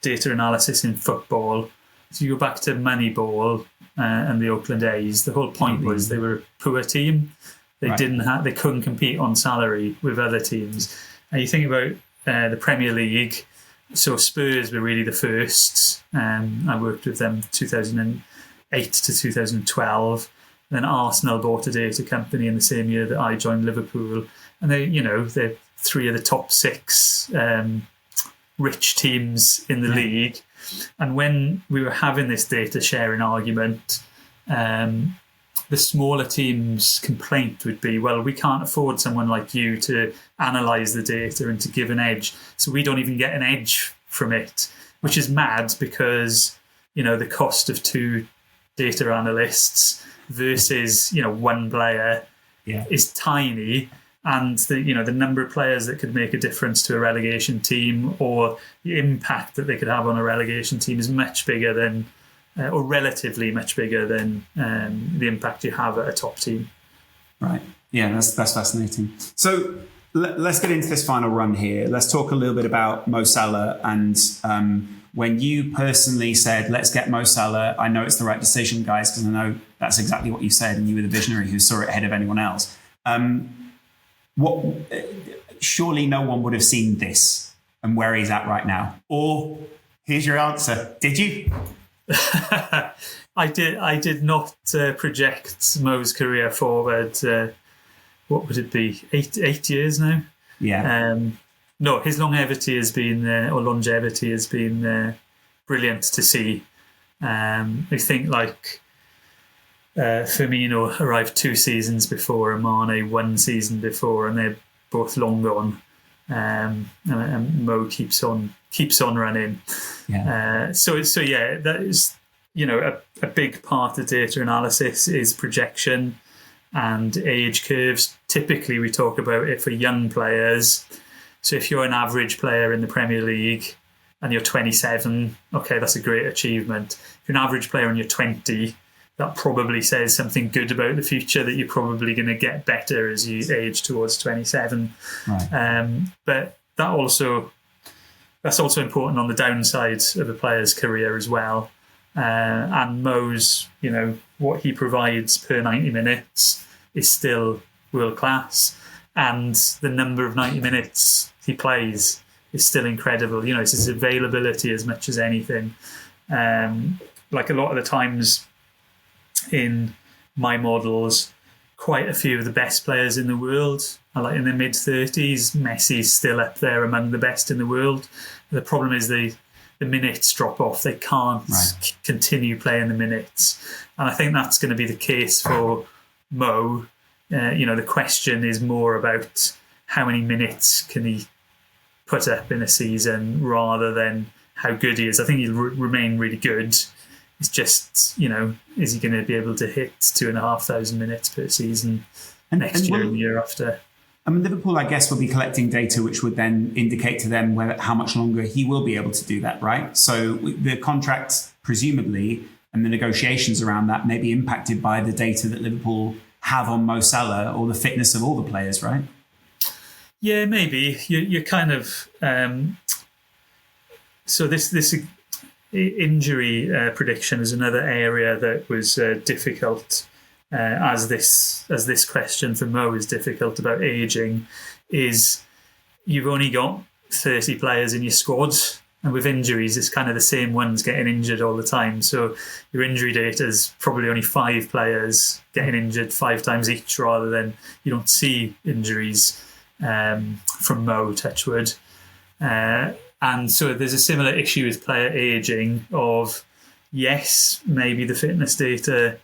data analysis in football. So you go back to Moneyball and the Oakland A's. The whole point was they were a poor team. They they couldn't compete on salary with other teams. And you think about the Premier League. So Spurs were really the first. I worked with them 2008 to 2012. Then Arsenal bought a data company in the same year that I joined Liverpool. And they're 3 of the top 6 rich teams in the league. And when we were having this data sharing argument, the smaller teams' complaint would be, well, we can't afford someone like you to analyse the data and to give an edge. So we don't even get an edge from it, which is mad because, the cost of 2 data analysts versus, 1 player is tiny. And the number of players that could make a difference to a relegation team, or the impact that they could have on a relegation team, is much bigger than, or relatively much bigger than the impact you have at a top team. Right. Yeah, that's fascinating. So let's get into this final run here. Let's talk a little bit about Mo Salah. And when you personally said, let's get Mo Salah, I know it's the right decision, guys, because I know that's exactly what you said, and you were the visionary who saw it ahead of anyone else. Surely no one would have seen this and where he's at right now. Or here's your answer. Did you? I did not project Mo's career forward. What would it be? 8 years now? Yeah. No, his longevity has been brilliant to see. I think Firmino arrived 2 seasons before, and Mane 1 season before, and they're both long gone, and Mo keeps on running. Yeah. So yeah, that is, a big part of data analysis is projection and age curves. Typically, we talk about it for young players. So if you're an average player in the Premier League and you're 27, okay, that's a great achievement. If you're an average player and you're 20, that probably says something good about the future, that you're probably going to get better as you age towards 27. Right. But that's also important on the downside of a player's career as well. And Mo's, what he provides per 90 minutes is still world class, and the number of 90 minutes he plays is still incredible. It's his availability as much as anything. Like a lot of the times in my models, quite a few of the best players in the world are like in their mid-30s. Messi's still up there among the best in the world. The problem is the minutes drop off. They can't continue playing the minutes. And I think that's going to be the case for Mo. The question is more about how many minutes can he put up in a season rather than how good he is. I think he'll remain really good. It's just, is he going to be able to hit 2,500 minutes per season next year and the year after? I mean, Liverpool, I guess, will be collecting data which would then indicate to them how much longer he will be able to do that, right? So the contract, presumably, and the negotiations around that may be impacted by the data that Liverpool have on Mo Salah or the fitness of all the players, right? Yeah, maybe. You're kind of... so this injury prediction is another area that was difficult. As this question for Mo is difficult about aging, is you've only got 30 players in your squad, and with injuries it's kind of the same ones getting injured all the time. So your injury data is probably only 5 players getting injured 5 times each, rather than you don't see injuries from Mo, touchwood. And so there's a similar issue with player aging of, yes, maybe the fitness data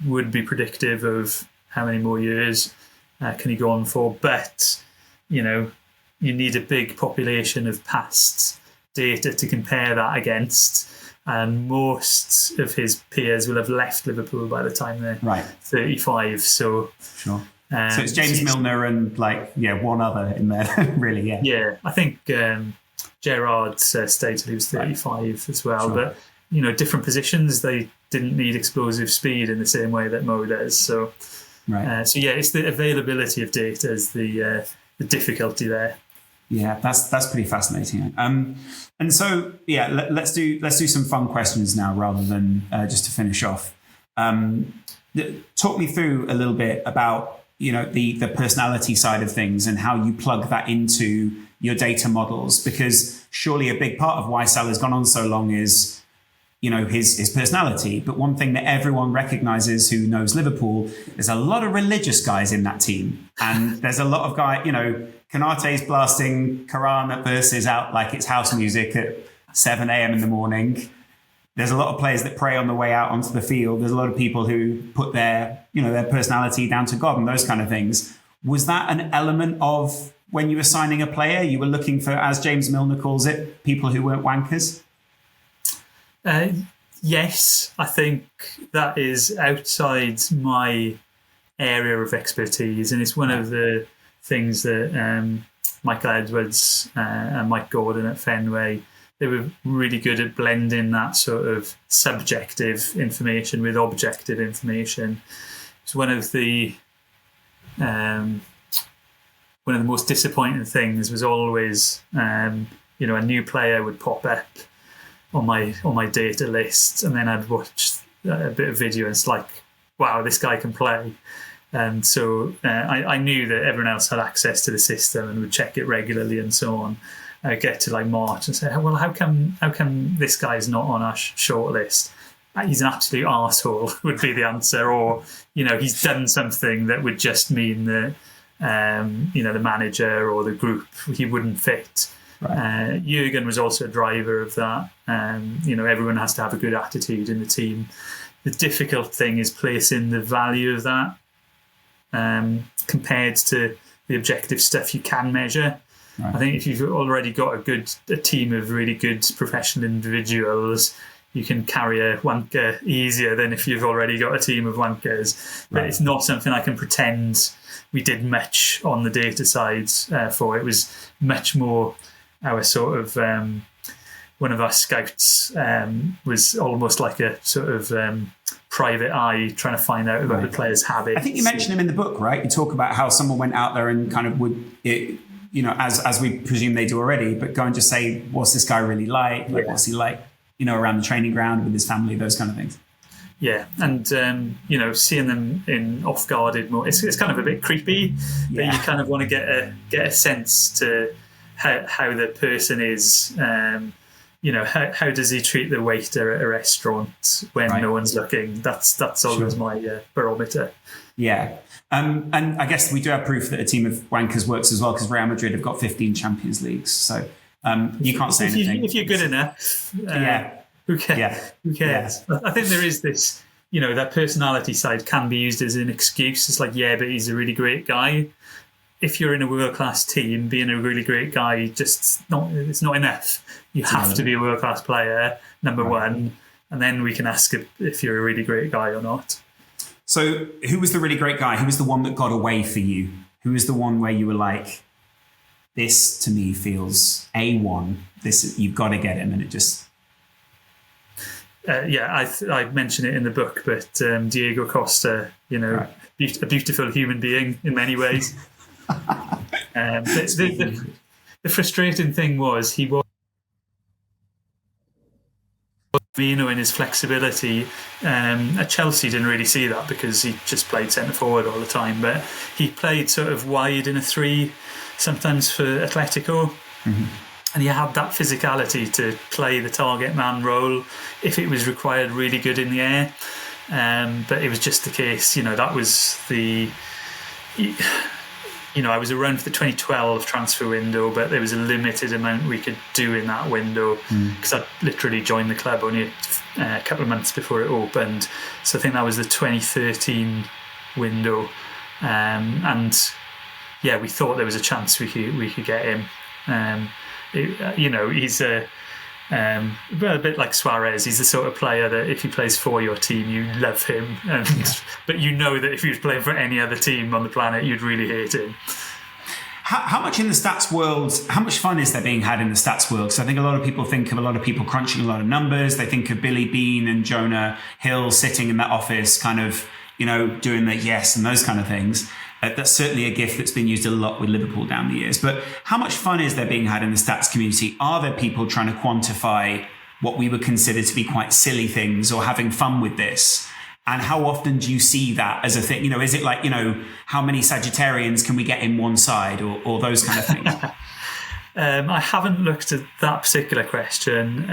would be predictive of how many more years can he go on for. But, you need a big population of past data to compare that against. And most of his peers will have left Liverpool by the time they're 35. So, sure. So it's James Milner and one other in there, really, yeah. Yeah, I think Gerrard stated he was 35 as well. Sure. But, different positions, they didn't need explosive speed in the same way that Mo does. So, it's the availability of data is the difficulty there. Yeah, that's pretty fascinating. And so let's do some fun questions now rather than just to finish off. Talk me through a little bit about the personality side of things and how you plug that into your data models, because surely a big part of why Salah's gone on so long is his personality. But one thing that everyone recognizes who knows Liverpool, there's a lot of religious guys in that team, and there's a lot of guys, Konate's blasting Quran at verses out like it's house music at 7 a.m. in the morning. There's a lot of players that pray on the way out onto the field. There's a lot of people who put their personality down to God and those kind of things. Was that an element of when you were signing a player, you were looking for, as James Milner calls it, people who weren't wankers? Yes, I think that is outside my area of expertise, and it's one of the things that Michael Edwards and Mike Gordon at Fenway, they were really good at blending that sort of subjective information with objective information. It's one of the most disappointing things was always a new player would pop up on my data list, and then I'd watch a bit of video and it's like, wow, this guy can play. And so I knew that everyone else had access to the system and would check it regularly and so on. I get to March and say, well, how come this guy's not on our short list? He's an absolute arsehole would be the answer, or he's done something that would just mean that the manager or the group, he wouldn't fit. Right. Jurgen was also a driver of that. Everyone has to have a good attitude in the team. The difficult thing is placing the value of that compared to the objective stuff you can measure. Right. I think if you've already got a team of really good professional individuals, you can carry a wanker easier than if you've already got a team of wankers. But it's not something I can pretend we did much on the data side for. It was much more our sort of one of our scouts was almost like a sort of private eye trying to find out about the players' habits. I think you mentioned him in the book, right? You talk about how someone went out there and kind of as we presume they do already, but go and just say, what's this guy really like? What's he like, around the training ground with his family, those kind of things. Yeah, and seeing them in off-guarded mode, it's kind of a bit creepy, but you kind of want to get a sense to how the person is. How does he treat the waiter at a restaurant when no one's looking? That's always my barometer. Yeah. And I guess we do have proof that a team of wankers works as well, because Real Madrid have got 15 Champions Leagues. So you can't say anything. If you're good enough, who cares? Yeah. Who cares? Yeah. I think there is this, that personality side can be used as an excuse. It's like, but he's a really great guy. If you're in a world-class team, being a really great guy, it's not enough. You have to be a world-class player, number one, and then we can ask if you're a really great guy or not. So who was the really great guy? Who was the one that got away for you? Who was the one where you were like, this to me feels A1. You've got to get him, and it just... I mention it in the book, but Diego Costa, a beautiful human being in many ways. The frustrating thing was he was, in his flexibility. At Chelsea, didn't really see that because he just played centre forward all the time. But he played sort of wide in a 3, sometimes for Atletico. Mm-hmm. And he had that physicality to play the target man role if it was required, really good in the air. But it was just the case, that was the... I was around for the 2012 transfer window, but there was a limited amount we could do in that window because I literally joined the club only a couple of months before it opened. So I think that was the 2013 window. We thought there was a chance we could get him. He's a bit like Suarez. He's the sort of player that if he plays for your team, you love him, but that if he was playing for any other team on the planet, you'd really hate him. How much in the stats world, how much fun is there being had in the stats world? Because I think a lot of people think of a lot of people crunching a lot of numbers. They think of Billy Bean and Jonah Hill sitting in that office kind of, doing the yes and those kind of things. That's certainly a gift that's been used a lot with Liverpool down the years. But how much fun is there being had in the stats community? Are there people trying to quantify what we would consider to be quite silly things or having fun with this? And how often do you see that as a thing? Is it like, how many Sagittarians can we get in one side or those kind of things? I haven't looked at that particular question.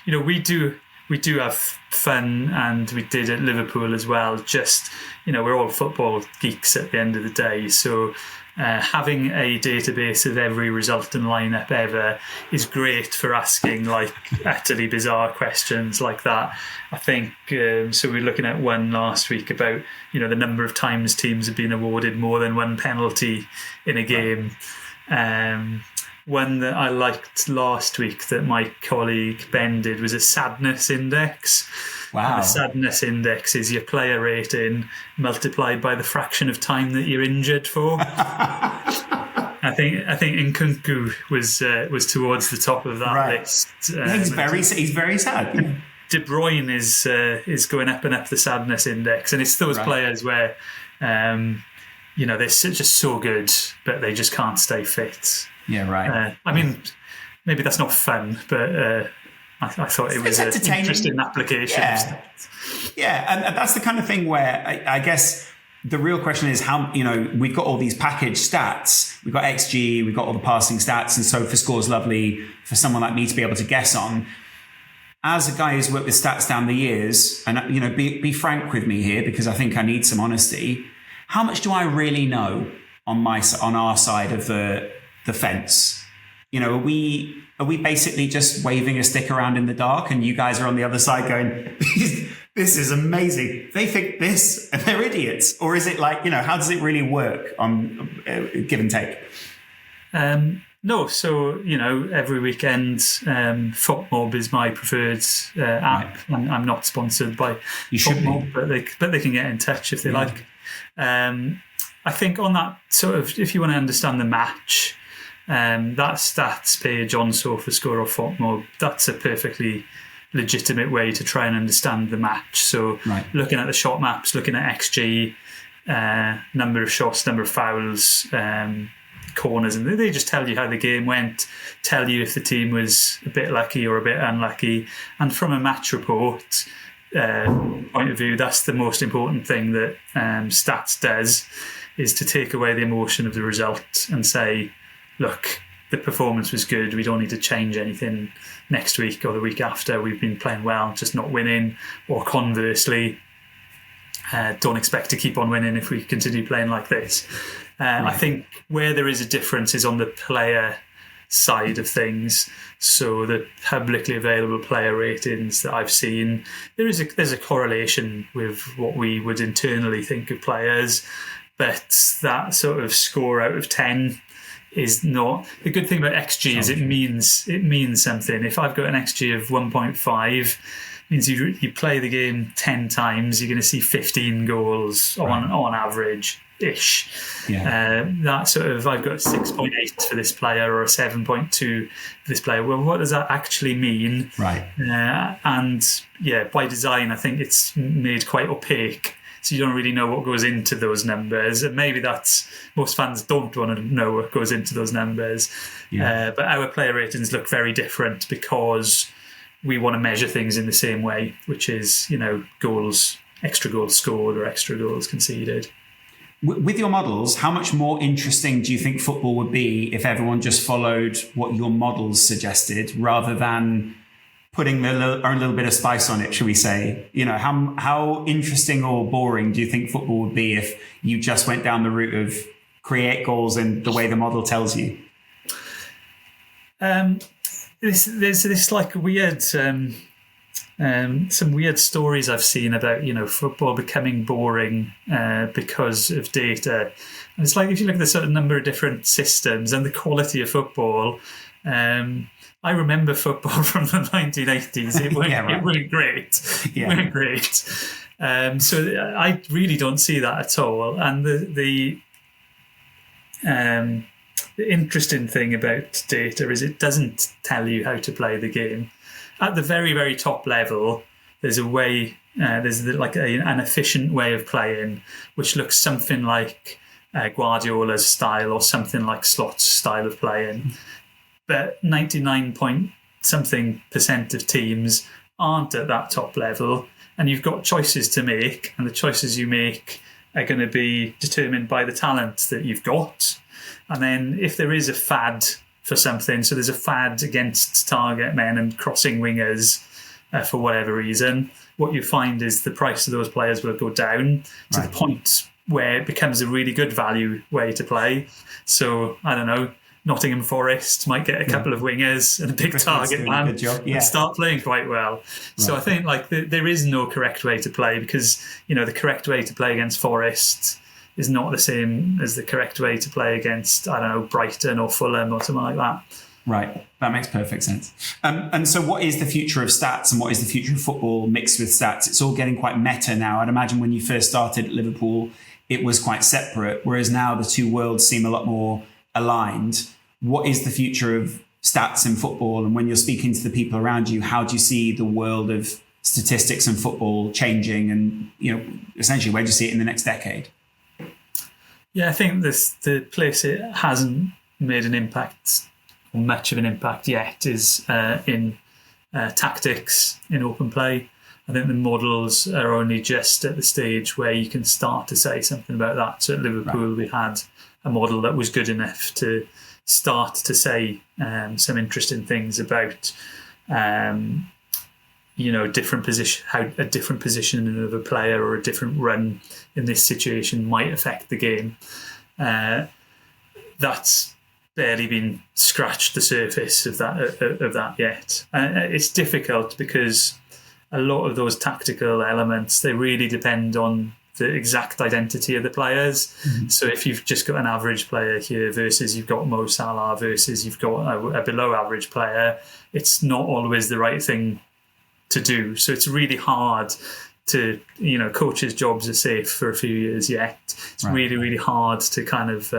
We do have fun, and we did at Liverpool as well. Just, we're all football geeks at the end of the day. So having a database of every result and lineup ever is great for asking like utterly bizarre questions like that. I think, so we were looking at one last week about, the number of times teams have been awarded more than one penalty in a game. One that I liked last week that my colleague Ben did was a sadness index. Wow. And the sadness index is your player rating multiplied by the fraction of time that you're injured for. I think Nkunku was towards the top of that list. He's very sad. De Bruyne is going up and up the sadness index, and it's those players where they're just so good, but they just can't stay fit. Yeah, right. Maybe that's not fun, but I thought it was an interesting application. Yeah, and that's the kind of thing where I guess the real question is how, we've got all these package stats. We've got XG, we've got all the passing stats, and so SofaScore's lovely for someone like me to be able to guess on. As a guy who's worked with stats down the years, and be frank with me here because I think I need some honesty. How much do I really know on our side of the fence? Are we basically just waving a stick around in the dark and you guys are on the other side going, This is amazing. They think this and they're idiots. Or is it like, how does it really work on give and take? No, so, every weekend, FootMob is my preferred app. Right. I'm not sponsored by FootMob, but they can get in touch if they like. I think on that sort of, if you want to understand the match, that stats page on SofaScore or FootMob, that's a perfectly legitimate way to try and understand the match. So looking at the shot maps, looking at XG, number of shots, number of fouls, corners, and they just tell you how the game went, tell you if the team was a bit lucky or a bit unlucky. And from a match report point of view, that's the most important thing that stats does, is to take away the emotion of the result and say, look, the performance was good, we don't need to change anything next week or the week after. We've been playing well, just not winning. Or conversely, don't expect to keep on winning if we continue playing like this. I think where there is a difference is on the player side of things. So the publicly available player ratings that I've seen, there's a correlation with what we would internally think of players, but that sort of score out of 10 is not. The good thing about XG is it means something. If I've got an XG of 1.5, means you play the game 10 times, you're going to see 15 goals on average ish. That sort of, I've got a 6.8 for this player or a 7.2 for this player. Well, what does that actually mean? And by design, I think it's made quite opaque. So you don't really know what goes into those numbers. And maybe that's, most fans don't want to know what goes into those numbers. But our player ratings look very different because we want to measure things in the same way, which is, goals, extra goals scored or extra goals conceded. With your models, how much more interesting do you think football would be if everyone just followed what your models suggested rather than putting a little bit of spice on it, shall we say? How interesting or boring do you think football would be if you just went down the route of create goals in the way the model tells you? There's this like weird, some weird stories I've seen about, football becoming boring because of data. And it's like, if you look at the sort of number of different systems and the quality of football, I remember football from the 1980s. It weren't great. It weren't great. So I really don't see that at all. And the interesting thing about data is it doesn't tell you how to play the game. At the very, very top level, there's a way, there's like an efficient way of playing, which looks something like Guardiola's style or something like Slot's style of playing. But 99% of teams aren't at that top level, and you've got choices to make, and the choices you make are going to be determined by the talent that you've got. And then if there is a fad for something, so there's a fad against target men and crossing wingers for whatever reason, what you find is the price of those players will go down to the point where it becomes a really good value way to play. So, I don't know, Nottingham Forest might get a couple of wingers and a big target man and start playing quite well. So I think there is no correct way to play because, the correct way to play against Forest is not the same as the correct way to play against, I don't know, Brighton or Fulham or something like that. Right. That makes perfect sense. And so what is the future of stats and what is the future of football mixed with stats? It's all getting quite meta now. I'd imagine when you first started at Liverpool, it was quite separate, whereas now the two worlds seem a lot more aligned. What is the future of stats in football? And when you're speaking to the people around you, how do you see the world of statistics and football changing? And, essentially, where do you see it in the next decade? Yeah, I think the place it hasn't made an impact, or much of an impact yet, is in tactics in open play. I think the models are only just at the stage where you can start to say something about that. So at Liverpool, we had a model that was good enough to start to say some interesting things about different position, how a different position of a player or a different run in this situation might affect the game. That's barely been scratched the surface of that yet. It's difficult because a lot of those tactical elements, they really depend on the exact identity of the players. Mm-hmm. So if you've just got an average player here versus you've got Mo Salah versus you've got a below average player, it's not always the right thing to do. So it's really hard to, coaches' jobs are safe for a few years yet. It's really, really hard to kind of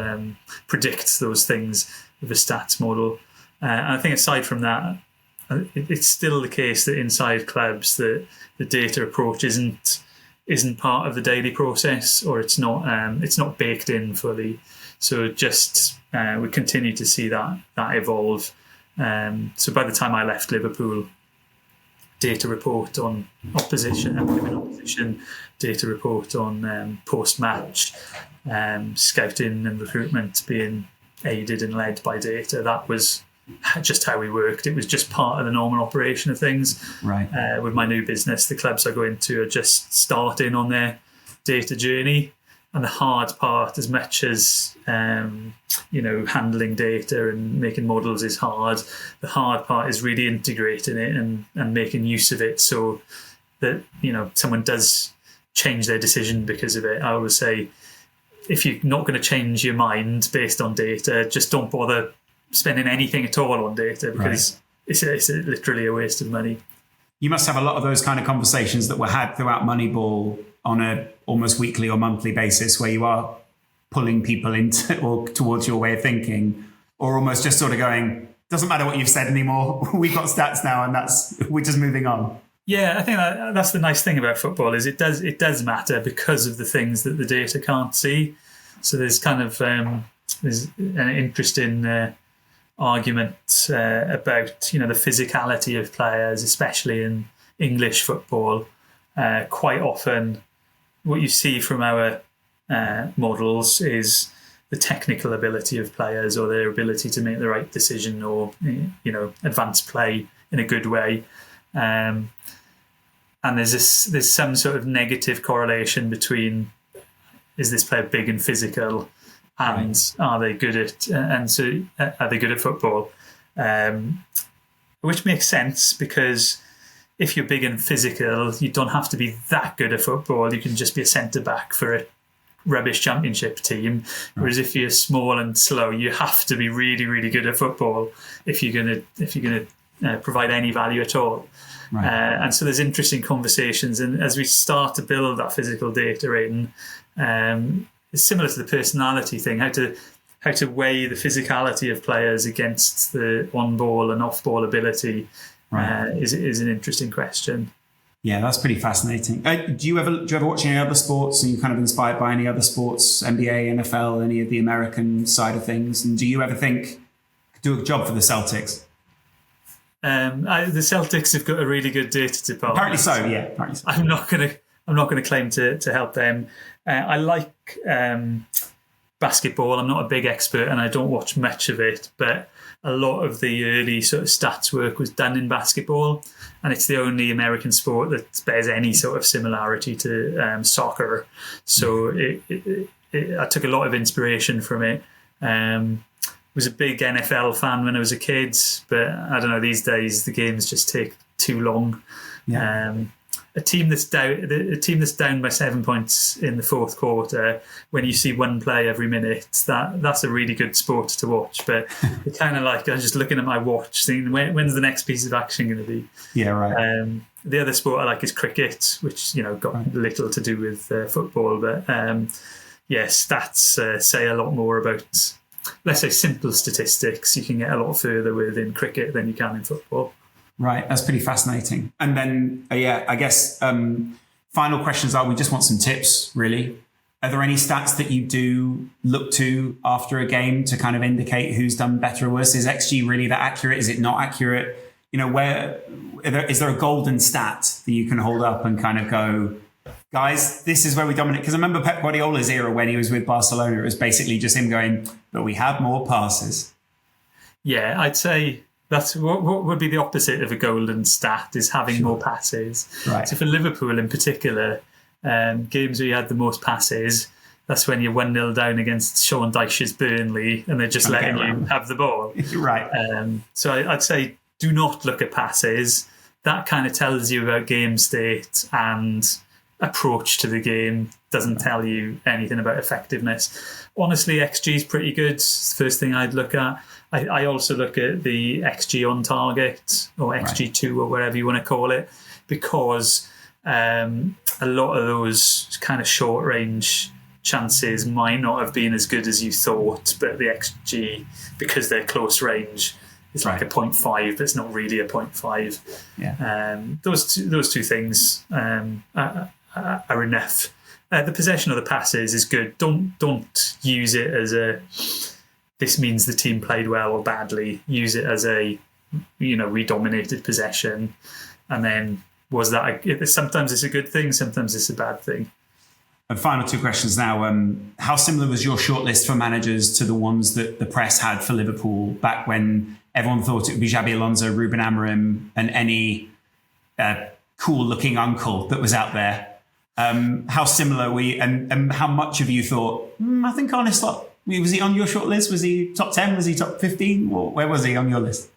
predict those things with a stats model. And I think aside from that, it's still the case that inside clubs the data approach isn't part of the daily process, or it's not baked in fully. So just we continue to see that evolve. So by the time I left Liverpool, data report on opposition, data report on post-match, scouting and recruitment being aided and led by data. That was just how we worked. It was just part of the normal operation of things. Right. With my new business, the clubs I go into are just starting on their data journey. And the hard part, as much as handling data and making models is hard, the hard part is really integrating it and making use of it so that someone does change their decision because of it. I always say, if you're not going to change your mind based on data, just don't bother spending anything at all on data, because it's literally a waste of money. You must have a lot of those kind of conversations that were had throughout Moneyball on a almost weekly or monthly basis, where you are pulling people into or towards your way of thinking, or almost just sort of going, doesn't matter what you've said anymore. We've got stats now, and we're just moving on. Yeah, I think that's the nice thing about football, is it does matter because of the things that the data can't see. So there's kind of there's an interesting argument about the physicality of players, especially in English football. Quite often, what you see from our models is the technical ability of players, or their ability to make the right decision, or advance play in a good way. And there's some sort of negative correlation between, is this player big and physical, and are they good at football? Which makes sense, because if you're big and physical, you don't have to be that good at football. You can just be a centre back for a rubbish championship team. Whereas if you're small and slow, you have to be really, really good at football if you're gonna provide any value at all. And so there's interesting conversations, and as we start to build that physical data in, it's similar to the personality thing. How to weigh the physicality of players against the on-ball and off-ball ability is an interesting question. Yeah, that's pretty fascinating. Do you ever watch any other sports? Are you kind of inspired by any other sports, NBA, NFL, any of the American side of things? And do you ever think do a job for the Celtics? The Celtics have got a really good data department. Apparently so, yeah. Apparently so. I'm not going to claim to help them. I like basketball. I'm not a big expert, and I don't watch much of it, but a lot of the early sort of stats work was done in basketball, and it's the only American sport that bears any sort of similarity to soccer. So I took a lot of inspiration from it. Was a big NFL fan when I was a kid, but I don't know, these days the games just take too long. Yeah. A team that's down by 7 points in the fourth quarter, when you see one play every minute, that's a really good sport to watch. But it's kind of like, I was just looking at my watch, thinking, when's the next piece of action going to be? Yeah, right. The other sport I like is cricket, which got little to do with football, but stats say a lot more about, let's say, simple statistics. You can get a lot further with in cricket than you can in football. Right, that's pretty fascinating. And then, I guess final questions are, we just want some tips, really. Are there any stats that you do look to after a game to kind of indicate who's done better or worse? Is XG really that accurate? Is it not accurate? Is there a golden stat that you can hold up and kind of go, guys, this is where we dominate? Because I remember Pep Guardiola's era when he was with Barcelona, it was basically just him going, but we have more passes. Yeah, I'd say that's what would be the opposite of a golden stat, is having more passes. Right. So for Liverpool in particular, games where you had the most passes, that's when you're 1-0 down against Sean Dyche's Burnley and they're just letting you have the ball. Right. So I'd say do not look at passes. that kind of tells you about game state and approach to the game. Doesn't tell you anything about effectiveness. Honestly, XG is pretty good. It's the first thing I'd look at. I also look at the XG on target, or XG2, or whatever you want to call it, because a lot of those kind of short range chances might not have been as good as you thought, but the XG, because they're close range, it's like a 0.5, but it's not really a 0.5. Yeah. Those two things are enough. The possession of the passes is good. Don't use it as this means the team played well or badly. Use it as we dominated possession, and then sometimes it's a good thing, sometimes it's a bad thing. And final two questions now. How similar was your shortlist for managers to the ones that the press had for Liverpool back when everyone thought it would be Xabi Alonso, Ruben Amorim, and any cool-looking uncle that was out there? How similar were we, and how much of you thought, I think Arne Slot, was he on your shortlist? Was he top 10? Was he top 15? Or where was he on your list?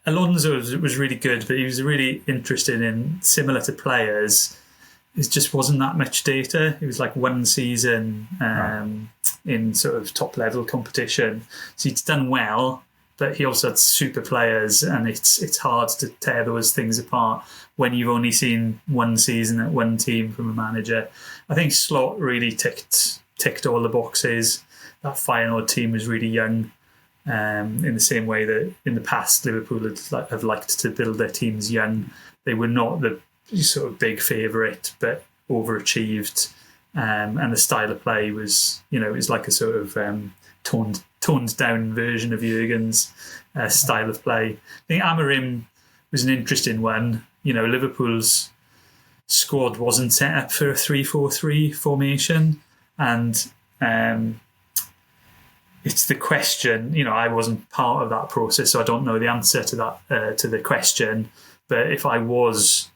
Alonso was really good, but he was really interested in, similar to players, it just wasn't that much data. It was like one season in sort of top level competition. So he's done well, but he also had super players, and it's hard to tear those things apart when you've only seen one season at one team from a manager. I think Slot really ticked all the boxes. That Feyenoord team was really young, in the same way that in the past Liverpool have liked to build their teams young. They were not the sort of big favourite, but overachieved, and the style of play was, it was like a sort of toned down version of Jurgen's style of play. I think Amorim was an interesting one. Liverpool's squad wasn't set up for a 3-4-3 formation, and it's the question. I wasn't part of that process, so I don't know the answer to that to the question. But if I was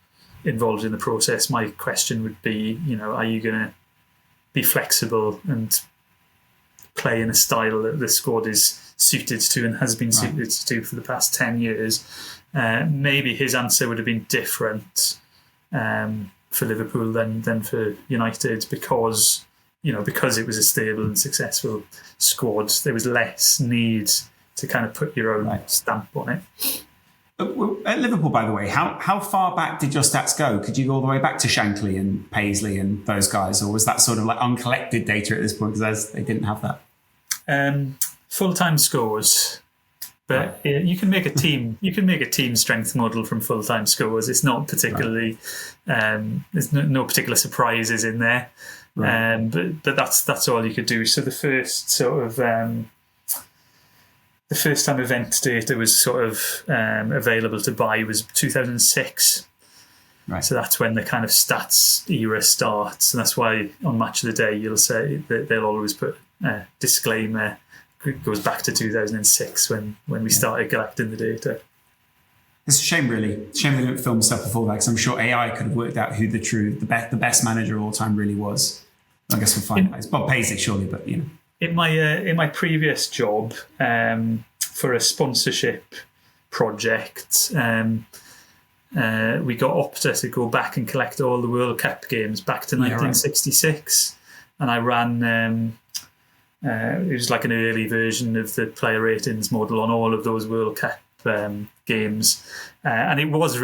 involved in the process, my question would be, are you going to be flexible and play in a style that the squad is suited to and has been suited to for the past 10 years? Maybe his answer would have been different for Liverpool than for United, because it was a stable and successful squad. There was less need to kind of put your own stamp on it. At Liverpool, by the way, how far back did your stats go? Could you go all the way back to Shankly and Paisley and those guys, or was that sort of like uncollected data at this point because they didn't have that? Full-time scores, but you can make a team. You can make a team strength model from full-time scores. It's not particularly. There's no particular surprises in there, but that's all you could do. So the first sort of. The first time event data was sort of available to buy was 2006. Right. So that's when the kind of stats era starts. And that's why on Match of the Day, you'll say that they'll always put a disclaimer. It goes back to 2006 when we started collecting the data. It's a shame, really. It's a shame they didn't film stuff before that, because I'm sure AI could have worked out who the best manager of all time really was. I guess we'll find out. It's Bob Paisley, surely, but In my previous job, for a sponsorship project, we got Opta to go back and collect all the World Cup games back to 1966, and I ran. It was like an early version of the player ratings model on all of those World Cup games, and it was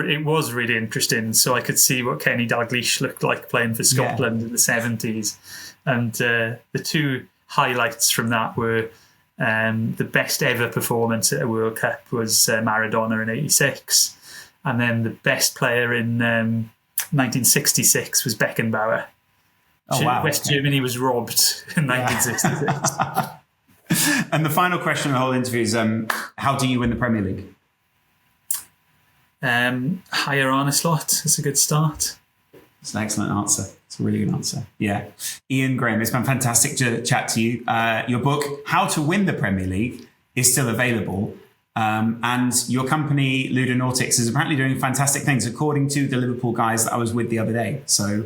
really interesting. So I could see what Kenny Dalglish looked like playing for Scotland in the 70s, and the two highlights from that were the best ever performance at a World Cup was Maradona in '86, and then the best player in 1966 was Beckenbauer. Oh, wow. West Germany was robbed in 1966. And the final question of the whole interview is, how do you win the Premier League? Hire Arne Slot. It's a good start. It's an excellent answer. It's a really good answer. Yeah. Ian Graham, it's been fantastic to chat to you. Your book, How to Win the Premier League, is still available. And your company, Ludonautics, is apparently doing fantastic things, according to the Liverpool guys that I was with the other day. So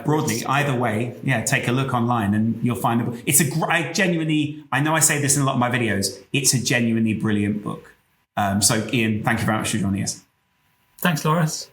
broadly, either way, take a look online and you'll find the book. I know I say this in a lot of my videos, it's a genuinely brilliant book. So Ian, thank you very much for joining us. Thanks, Laurence.